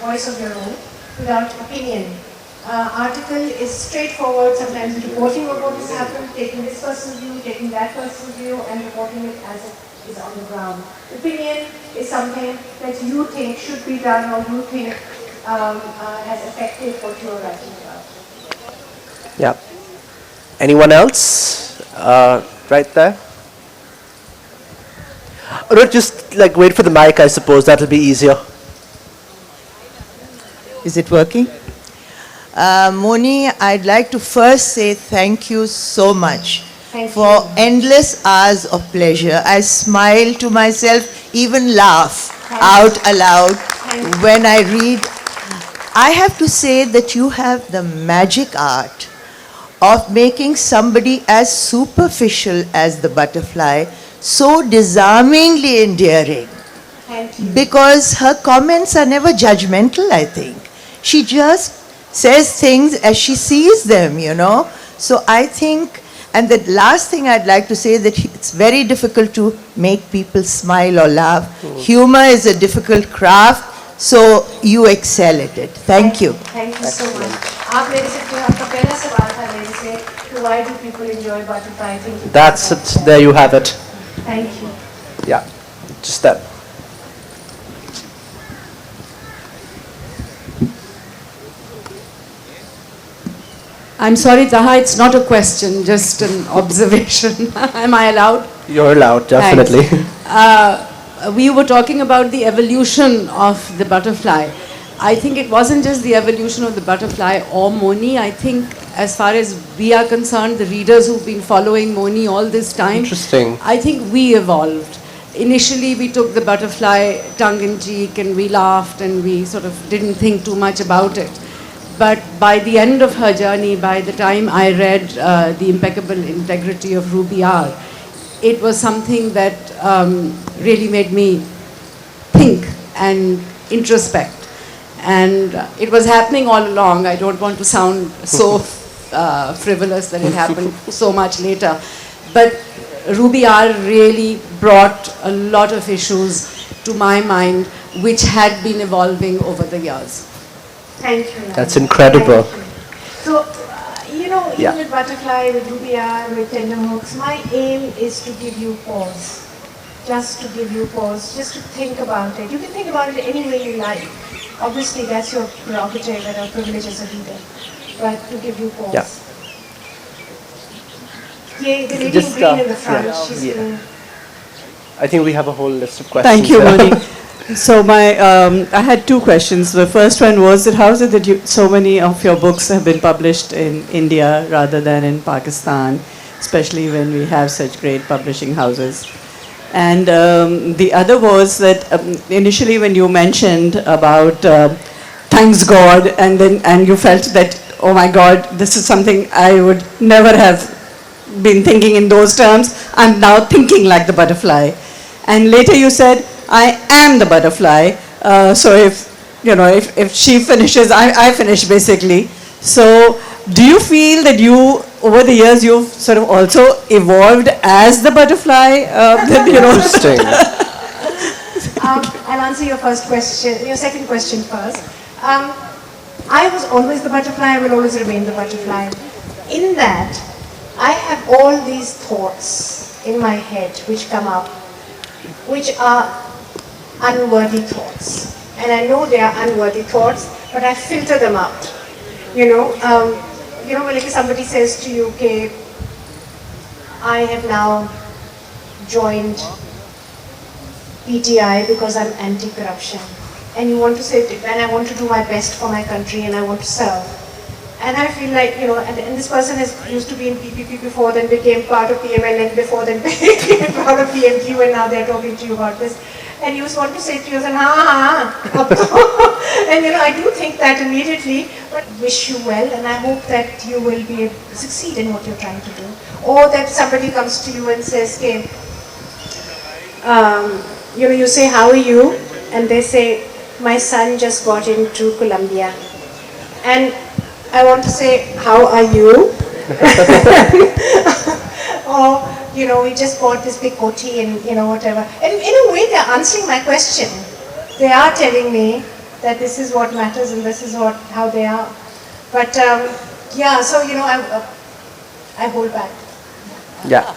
voice of your own, without opinion. Article is straightforward, sometimes reporting of what has happened, taking this person's view, taking that person's view, and reporting it as it is on the ground. Opinion is something that you think should be done or you think has affected what you are writing about. Yeah. Anyone else? Right there. Or just wait for the mic, I suppose. That'll be easier. Is it working? Moni, I'd like to first say thank you so much for endless hours of pleasure. I smile to myself, even laugh out aloud when I read. I have to say that you have the magic art of making somebody as superficial as the butterfly so disarmingly endearing. Thank you. Because her comments are never judgmental, I think. She just says things as she sees them, So I think, and the last thing I'd like to say, that it's very difficult to make people smile or laugh. Humor is a difficult craft, so you excel at it. Thank you. Thank you so much. आप मेरे से आपका पहला सवाल था मेरे से कि why do people enjoy butterfly? That's it. There you have it. Thank you. Yeah. Just that. I'm sorry, Taha, it's not a question, just an observation. Am I allowed? You're allowed, definitely. We were talking about the evolution of the butterfly. I think it wasn't just the evolution of the butterfly or Moni. I think as far as we are concerned, the readers who've been following Moni all this time, Interesting. I think we evolved. Initially, we took the butterfly tongue-in-cheek and we laughed and we sort of didn't think too much about it. But by the end of her journey, by the time I read The Impeccable Integrity of Ruby R., it was something that really made me think and introspect. And it was happening all along. I don't want to sound so frivolous that it happened so much later. But Ruby R really brought a lot of issues to my mind, which had been evolving over the years. Thank you. Nana. That's incredible. Thank you. So, even Yeah. with Butterfly, with Ruby R, with Tender Hooks, my aim is to give you pause. Just to give you pause, just to think about it. You can think about it any way you like. Obviously, that's your prerogative and our privilege as a leader. But to give you pause. Yeah. Yeah, the lady in Just, green in the front, yeah, she's yeah. doing... I think we have a whole list of questions. Thank you, there. Moni. So I had two questions. The first one was that how is it that so many of your books have been published in India rather than in Pakistan, especially when we have such great publishing houses? And the other was that initially when you mentioned about thanks God, and you felt that, oh my God, this is something I would never have been thinking in those terms. I'm now thinking like the butterfly. And later you said, I am the butterfly. So if she finishes, I finish basically. So do you feel that over the years, you've sort of also evolved as the butterfly? Interesting. I'll answer your second question first. I was always the butterfly, I will always remain the butterfly. In that, I have all these thoughts in my head which come up, which are unworthy thoughts. And I know they are unworthy thoughts, but I filter them out. When like somebody says to you, okay, I have now joined PTI because I'm anti-corruption. And you want to say, and I want to do my best for my country and I want to serve. And I feel like, and this person used to be in PPP before, then became part of PMLN before, then became part of PMQ, and now they're talking to you about this. And you just want to say to yourself, and I do think that immediately, but wish you well, and I hope that you will be able to succeed in what you're trying to do. Or that somebody comes to you and says, okay, you say, how are you? And they say, my son just got into Columbia. And I want to say, how are you? Or, we just bought this big OT and, whatever. And in a way, they're answering my question. They are telling me that this is what matters and this is how they are. But, I hold back. Yeah.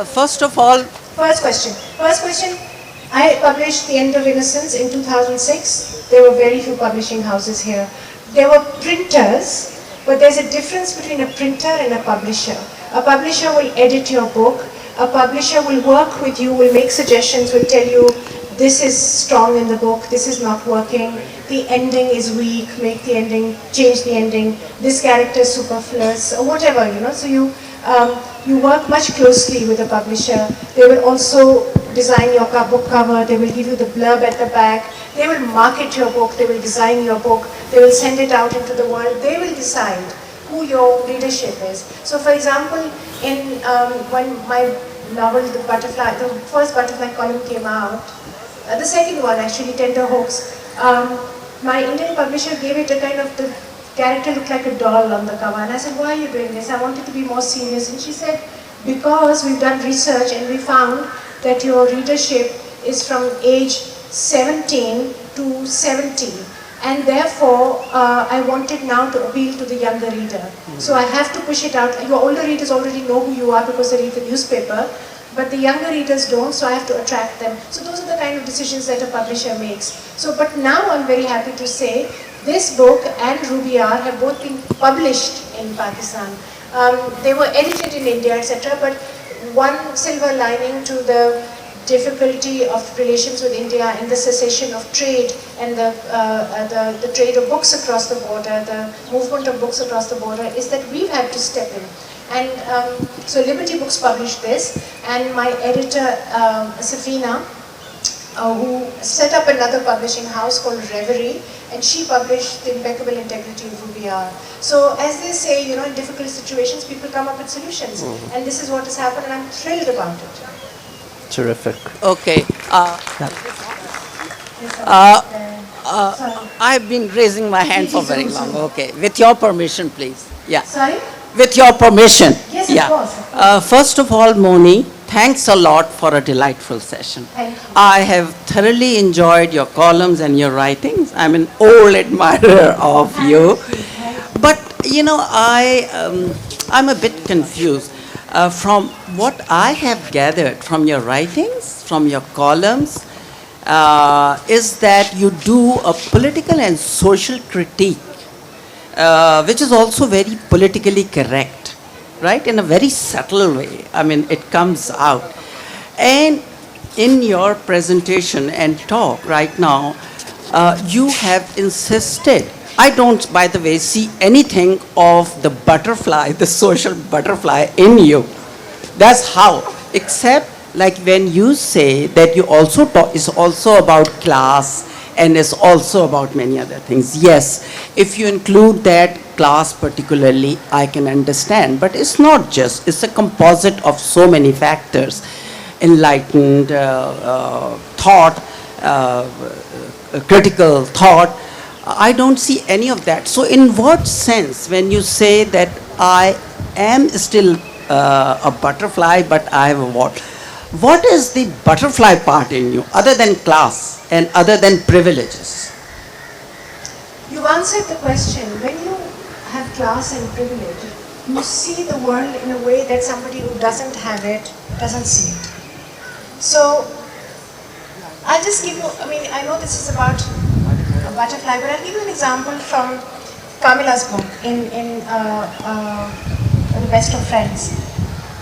First of all, First question, I published The End of Innocence in 2006. There were very few publishing houses here. There were printers, but there's a difference between a printer and a publisher. A publisher will edit your book. A publisher will work with you, will make suggestions, will tell you this is strong in the book, this is not working, the ending is weak, make the ending, change the ending, this character is superfluous, or whatever, So you work much closely with a publisher. They will also design your book cover, they will give you the blurb at the back, they will market your book, they will design your book, they will send it out into the world, they will decide who your readership is. So for example, when my novel, the first Butterfly column came out, the second one actually, Tender Hooks, my Indian publisher gave it a kind of, the character looked like a doll on the cover, and I said, why are you doing this? I want it to be more serious. And she said, because we've done research and we found that your readership is from age 17 to 70. And therefore, I wanted now to appeal to the younger reader. So I have to push it out. Your older readers already know who you are because they read the newspaper, but the younger readers don't, so I have to attract them. So those are the kind of decisions that a publisher makes. So, but now I'm very happy to say, this book and Ruby R have both been published in Pakistan. They were edited in India, etc. But one silver lining to the difficulty of relations with India and the cessation of trade and the trade of books across the border, the movement of books across the border, is that we've had to step in. And so Liberty Books published this, and my editor, Safina, who set up another publishing house called Reverie, and she published The Impeccable Integrity of Ruby R. So as they say, in difficult situations, people come up with solutions. And this is what has happened, and I'm thrilled about it. Terrific. Okay. I've been raising my hand for very long. Okay. With your permission, please. Yeah. Sorry? With your permission. Yes, yeah. of course. First of all, Moni, Thanks a lot for a delightful session. Thank you. I have thoroughly enjoyed your columns and your writings. I'm an old admirer of you. But, I'm a bit confused. From what I have gathered from your writings, from your columns, is that you do a political and social critique, which is also very politically correct, right? In a very subtle way. I mean, it comes out. And in your presentation and talk right now, you have insisted. I don't, by the way, see anything of the butterfly, the social butterfly in you. That's how. Except like when you say that you also talk, is also about class and is also about many other things. Yes, if you include that class particularly, I can understand. But it's not just, it's a composite of so many factors. Enlightened thought, critical thought. I don't see any of that. So in what sense, when you say that I am still a butterfly, but I have a what is the butterfly part in you, other than class and other than privileges? You answered the question. When you have class and privilege, you see the world in a way that somebody who doesn't have it doesn't see it. So, I'll just give you, I know this is about a butterfly, but I'll give you an example from Kamila's book in The Best of Friends.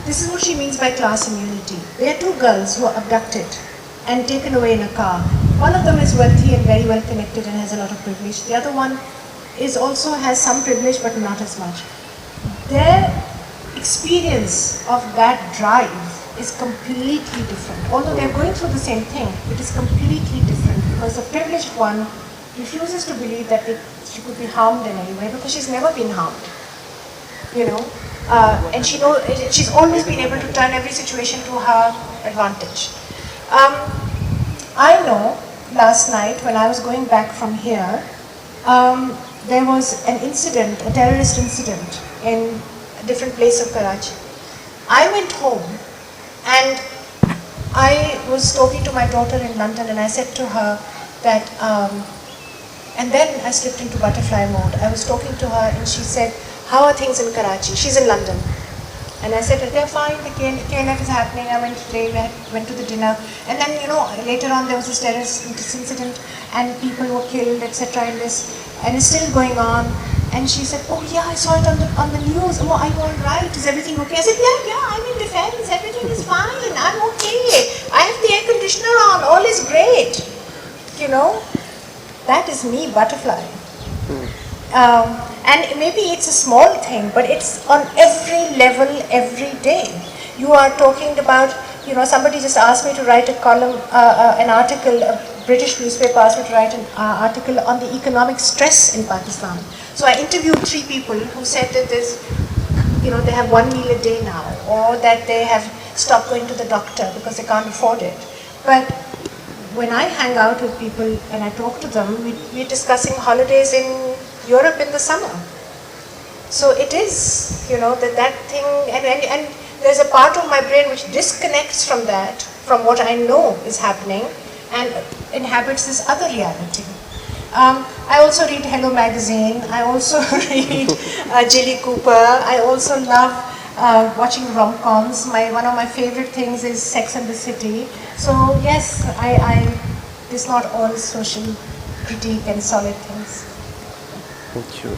This is what she means by class immunity. There are two girls who are abducted and taken away in a car. One of them is wealthy and very well connected and has a lot of privilege. The other one also has some privilege but not as much. Their experience of that drive is completely different. Although they're going through the same thing, it is completely different because the privileged one refuses to believe that she could be harmed in any way because she's never been harmed. And she's always been able to turn every situation to her advantage. I know last night when I was going back from here, there was an incident, a terrorist incident in a different place of Karachi. I went home and I was talking to my daughter in London and I said to her that, and then I slipped into butterfly mode. I was talking to her and she said, how are things in Karachi? She's in London. And I said, they're fine, the KNF is happening, I went today, went to the dinner. And then, later on there was this terrorist incident and people were killed, etc. in this, and it's still going on. And she said, oh yeah, I saw it on the news. Oh, are you all right? Is everything okay? I said, yeah, I'm in defense, everything is fine, I'm okay. I have the air conditioner on, all is great. That is me, butterfly. And maybe it's a small thing, but it's on every level, every day. You are talking about, somebody just asked me to write a column, an article, a British newspaper asked me to write an article on the economic stress in Pakistan. So I interviewed 3 people who said that they have 1 meal a day now, or that they have stopped going to the doctor because they can't afford it. But when I hang out with people and I talk to them, we're discussing holidays in Europe in the summer. So it is, that thing, and there's a part of my brain which disconnects from that, from what I know is happening, and inhabits this other reality. I also read Hello Magazine, I also read Jilly Cooper, I also love watching rom-coms. One of my favorite things is Sex and the City. So yes, it's not all social critique and solid things. Thank you.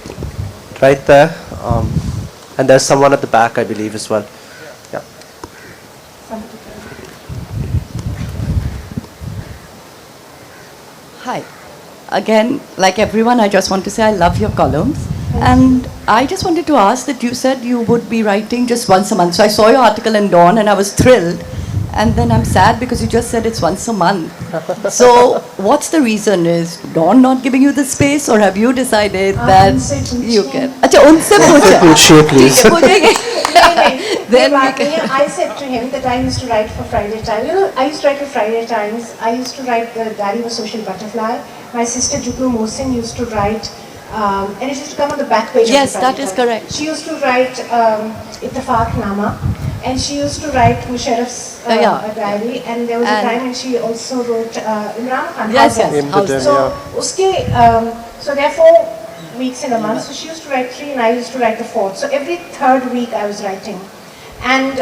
Right there. And there's someone at the back, I believe, as well. Yeah. Hi. Again, like everyone, I just want to say I love your columns. And I just wanted to ask that you said you would be writing just once a month. So I saw your article in Dawn and I was thrilled. And then I'm sad because you just said it's once a month. So what's the reason? Is Dawn not giving you the space, or have you decided that you can? अच्छा उनसे पूछिए please. Then we can. I said to him that I used to write for Friday Times. I used to write for Friday Times. I used to write the Diary of a Social Butterfly. My sister Moni Mohsin used to write, and it used to come on the back page. Yes, of the Friday that is Times. correct. She used to write Ittifaq Nama. And she used to write Musharraf's Yeah. a diary, and there was a And- time when she also wrote Imran Khan. Yes, House yes. Arrest. Impotent, So, yeah. so there are 4 weeks in a month. So she used to write 3, and I used to write the 4th. So every 3rd week I was writing, and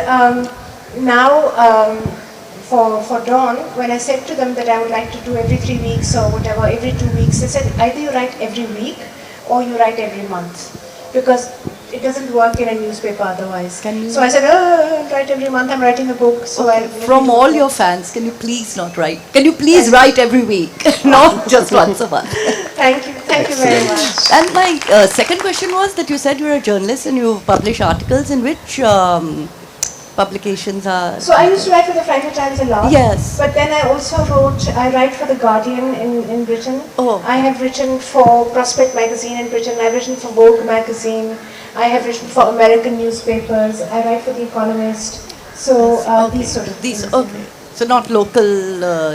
now for Dawn, when I said to them that I would like to do every 3 weeks or whatever, every 2 weeks, they said either you write every week or you write every month, because it doesn't work in a newspaper otherwise. Can you- So I said, oh, I'll write every month. I'm writing a book. So I From all your fans, can you please not write? Can you please write every week, not just once a month? Thank you very much. And my second question was that you said you're a journalist and you publish articles. In which publications are? So I used to write for the Friday Times a lot. Yes. But then I also I write for The Guardian in Britain. Oh. I have written for Prospect magazine in Britain. I've written for Vogue magazine. I have written for American newspapers. I write for The Economist. So these sort of These, things. okay. So not local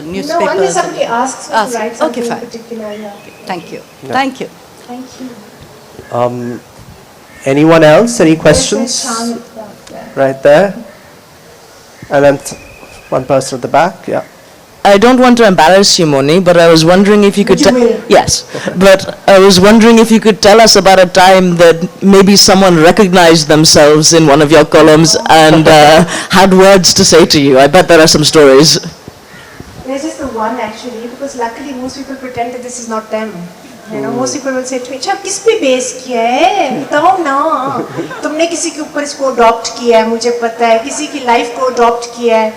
newspapers. No, unless somebody asks me Ask. to write Okay, something fine. in particular. Yeah. Thank you. Thank you. Thank you. Anyone else? Any There's questions? Charlotte back there. Right there. And then one person at the back. Yeah. I don't want to embarrass you, Moni, but I was wondering if you could But you will. Yes, but I was wondering if you could tell us about a time that maybe someone recognized themselves in one of your columns and had words to say to you. I bet there are some stories. There's just the one actually, because luckily most people pretend that this is not them. You know, most people will say to me, "अच्छा किस पे base किया है? बताओ ना. तुमने किसी के ऊपर इसको अडॉप्ट किया है, मुझे पता है. किसी की लाइफ को अडॉप्ट किया है."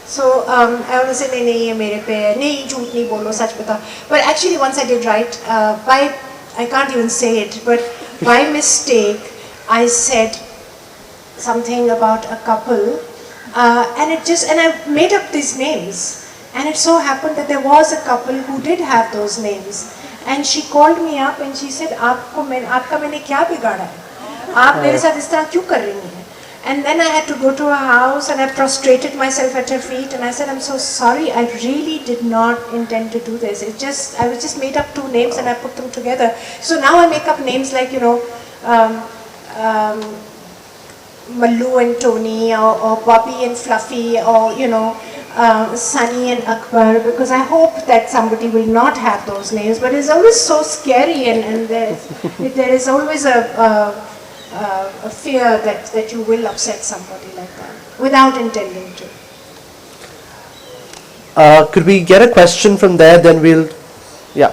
So I always say, नहीं ये मेरे पे है. नहीं झूठ नहीं बोलो, सच बताओ. But actually once I did write, I can't even say it, but by mistake I said something about a couple, and I made up these names. And it so happened that there was a couple who did have those names. And she called me up and she said, आपका मैंने क्या बिगाड़ा है? आप मेरे साथ इस तरह क्यों कर रही हैं? And then I had to go to her house and I prostrated myself at her feet and I said, I'm so sorry, I really did not intend to do this. I was just made up 2 names and I put them together. So now I make up names like, Mallu and Tony or Bobby and Fluffy or, Sunny and Akbar, because I hope that somebody will not have those names. But it's always so scary, and there is always a fear that you will upset somebody like that without intending to. Could we get a question from there? Then we'll. Yeah.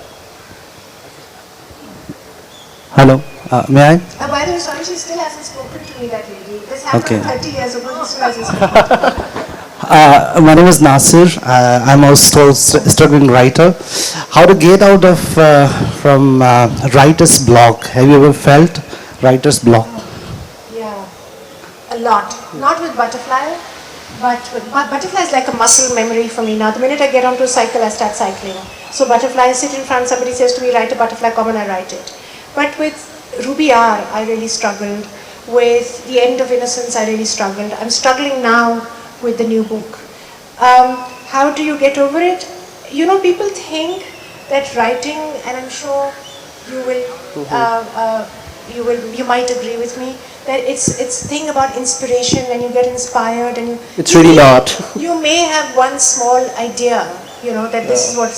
Hello, may I? By the way, sorry, she still hasn't spoken to me, that lady. This happened Okay. 30 years ago. She still hasn't spoken. My name is Nasir. I'm also struggling writer. How to get out of from writer's block? Have you ever felt writer's block? Yeah, a lot. Not with Butterfly, but Butterfly is like a muscle memory for me now. The minute I get onto a cycle, I start cycling. So Butterfly, I sit in front, somebody says to me, write a Butterfly comment, I write it. But with Ruby R, I really struggled. With The End of Innocence, I really struggled. I'm struggling now with the new book. How do you get over it? People think that writing, and I'm sure you might agree with me, that it's thing about inspiration, when you get inspired and It's really not. You may have one small idea, that this is what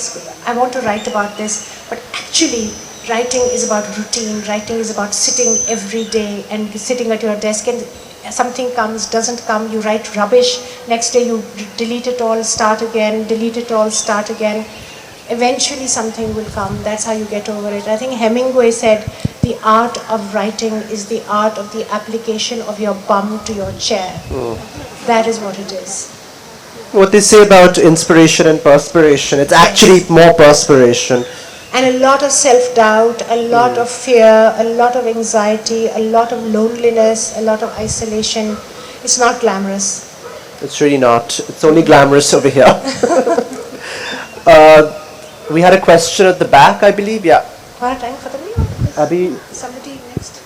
I want to write about this, but actually writing is about routine. Writing is about sitting every day and sitting at your desk, and something comes, doesn't come, you write rubbish, next day you delete it all, start again, delete it all, start again. Eventually something will come. That's how you get over it. I think Hemingway said, the art of writing is the art of the application of your bum to your chair. That is what it is. What they say about inspiration and perspiration, it's actually more perspiration. And a lot of self-doubt, a lot of fear, a lot of anxiety, a lot of loneliness, a lot of isolation. It's not glamorous. It's really not. It's only glamorous over here. We had a question at the back, I believe. Yeah. Hमारा time खत्म नहीं हुआ? Abhi, Somebody next.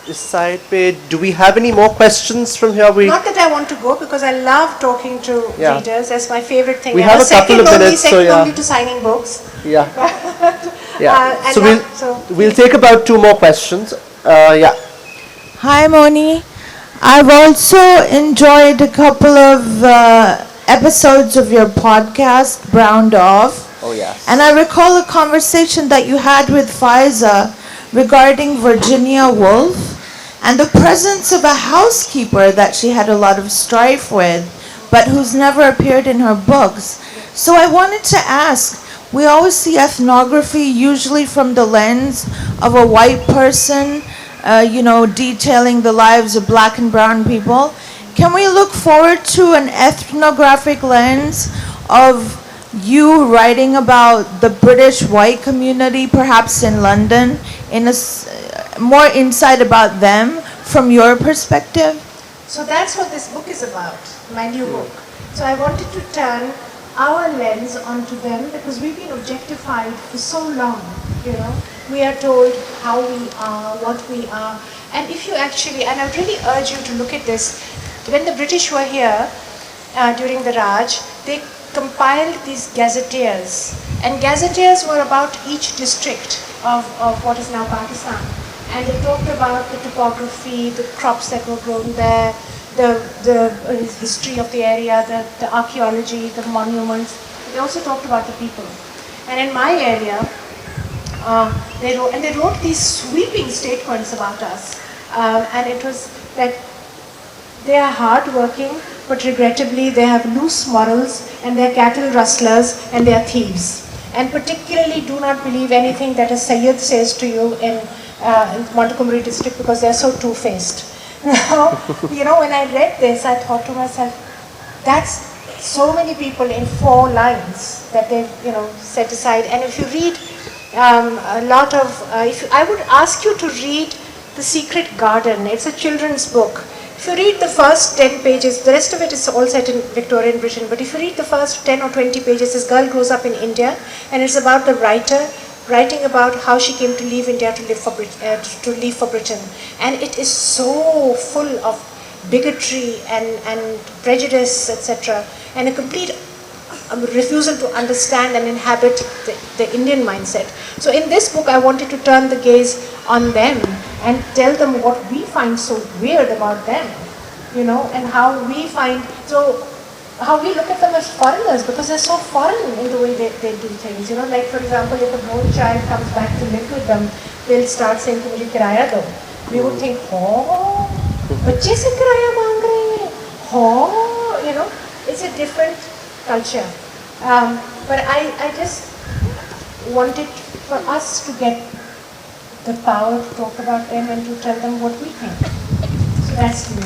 this side pe, do we have any more questions from here? Not that I want to go, because I love talking to Yeah. readers. That's my favorite thing. We ever. have a couple of minutes, so second yeah. only to signing books. Yeah. Yeah. And So we'll take about 2 more questions. Yeah. Hi Moni, I've also enjoyed a couple of episodes of your podcast, Brown Dove. Oh, yes. And I recall a conversation that you had with Faiza regarding Virginia Woolf and the presence of a housekeeper that she had a lot of strife with, but who's never appeared in her books. So I wanted to ask, we always see ethnography usually from the lens of a white person, detailing the lives of black and brown people. Can we look forward to an ethnographic lens of you writing about the British white community, perhaps in London, more insight about them from your perspective? So that's what this book is about, my new book. So I wanted to turn our lens onto them because we've been objectified for so long, We are told how we are, what we are. And if you actually, and I would really urge you to look at this, when the British were here during the Raj, they compiled these gazetteers. And gazetteers were about each district of what is now Pakistan. And they talked about the topography, the crops that were grown there, the history of the area, the archaeology, the monuments. They also talked about the people. And in my area, they wrote these sweeping statements about us. And it was that they are hardworking, but regrettably they have loose morals, and they are cattle rustlers, and they are thieves. And particularly do not believe anything that a Sayyid says to you in Montgomery district because they are so two-faced. Now, when I read this, I thought to myself, that's so many people in 4 lines that they've, set aside. And if you read a lot of, I would ask you to read The Secret Garden. It's a children's book. If you read the first 10 pages, the rest of it is all set in Victorian Britain, but if you read the first 10 or 20 pages, this girl grows up in India, and it's about the writer writing about how she came to leave India to leave for Britain. And it is so full of bigotry and prejudice, etc., and a complete refusal to understand and inhabit the Indian mindset. So in this book, I wanted to turn the gaze on them and tell them what we find so weird about them, and how we look at them as foreigners because they're so foreign in the way they do things. Like for example, if a born child comes back to live with them, they'll start saying, "Mujhe kiraya do." We would think, "Oh, bachche se kiraya maang rahe hain." Oh, it's a different culture. But I just wanted for us to get the power to talk about them and to tell them what we think. So that's me.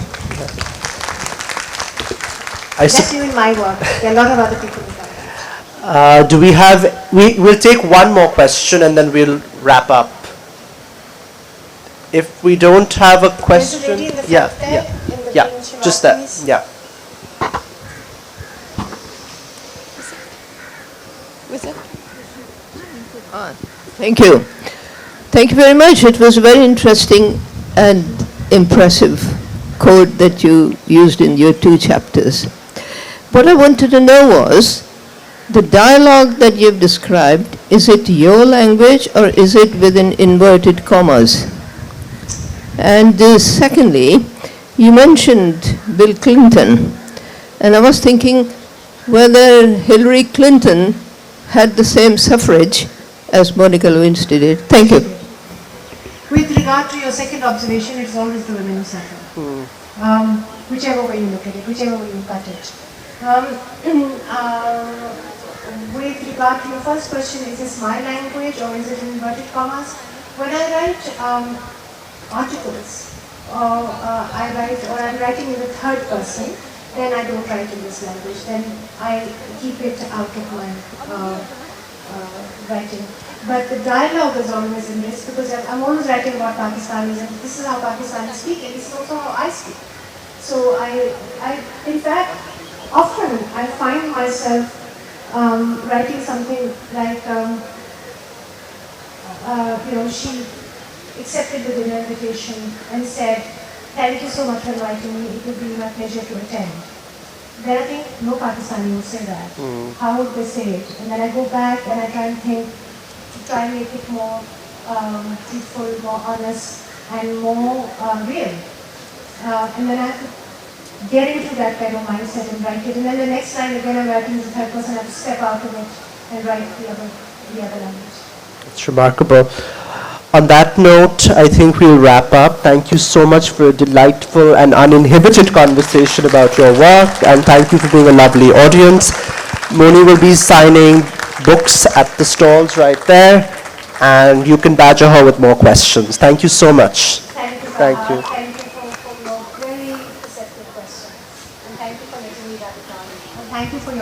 That's you in my work. There are a lot of other people involved. Do we have, we'll take one more question and then we'll wrap up. If we don't have a question, There's a lady in the front there, in the green just that, shivalis. yeah. Thank you. Thank you very much. It was a very interesting and impressive quote that you used in your 2 chapters. What I wanted to know was, the dialogue that you've described, is it your language or is it within inverted commas? And secondly, you mentioned Bill Clinton, and I was thinking whether Hillary Clinton had the same suffrage as Monica Lewinsky did. Thank you. With regard to your second observation, it's always the women who suffer. Whichever way you look at it, whichever way you cut it. With regard to your first question, is this my language or is it in inverted commas? When I write articles, or I'm writing in the third person, then I don't write in this language. Then I keep it out of my writing. But the dialogue is always in this because I'm always writing about Pakistanis, and this is how Pakistanis speak, and this is also how I speak. So I in fact, often I find myself writing something like, she accepted the dinner invitation and said, "Thank you so much for inviting me. It would be my pleasure to attend." Then I think, no Pakistani would say that. How would they say it? And then I go back and I try and think, to try and make it more truthful, more honest, and more real. And then I have to get into that kind of mindset and write it. And then the next line again I'm writing the third person, I have to step out of it and write the other language. It's remarkable. On that note, I think we'll wrap up. Thank you so much for a delightful and uninhibited conversation about your work, and thank you for being a lovely audience. Moni will be signing books at the stalls right there, and you can badger her with more questions. Thank you so much. Thank you, Thank Taha. you. Thank you for your very perceptive questions. And thank you for letting me that time. And thank you for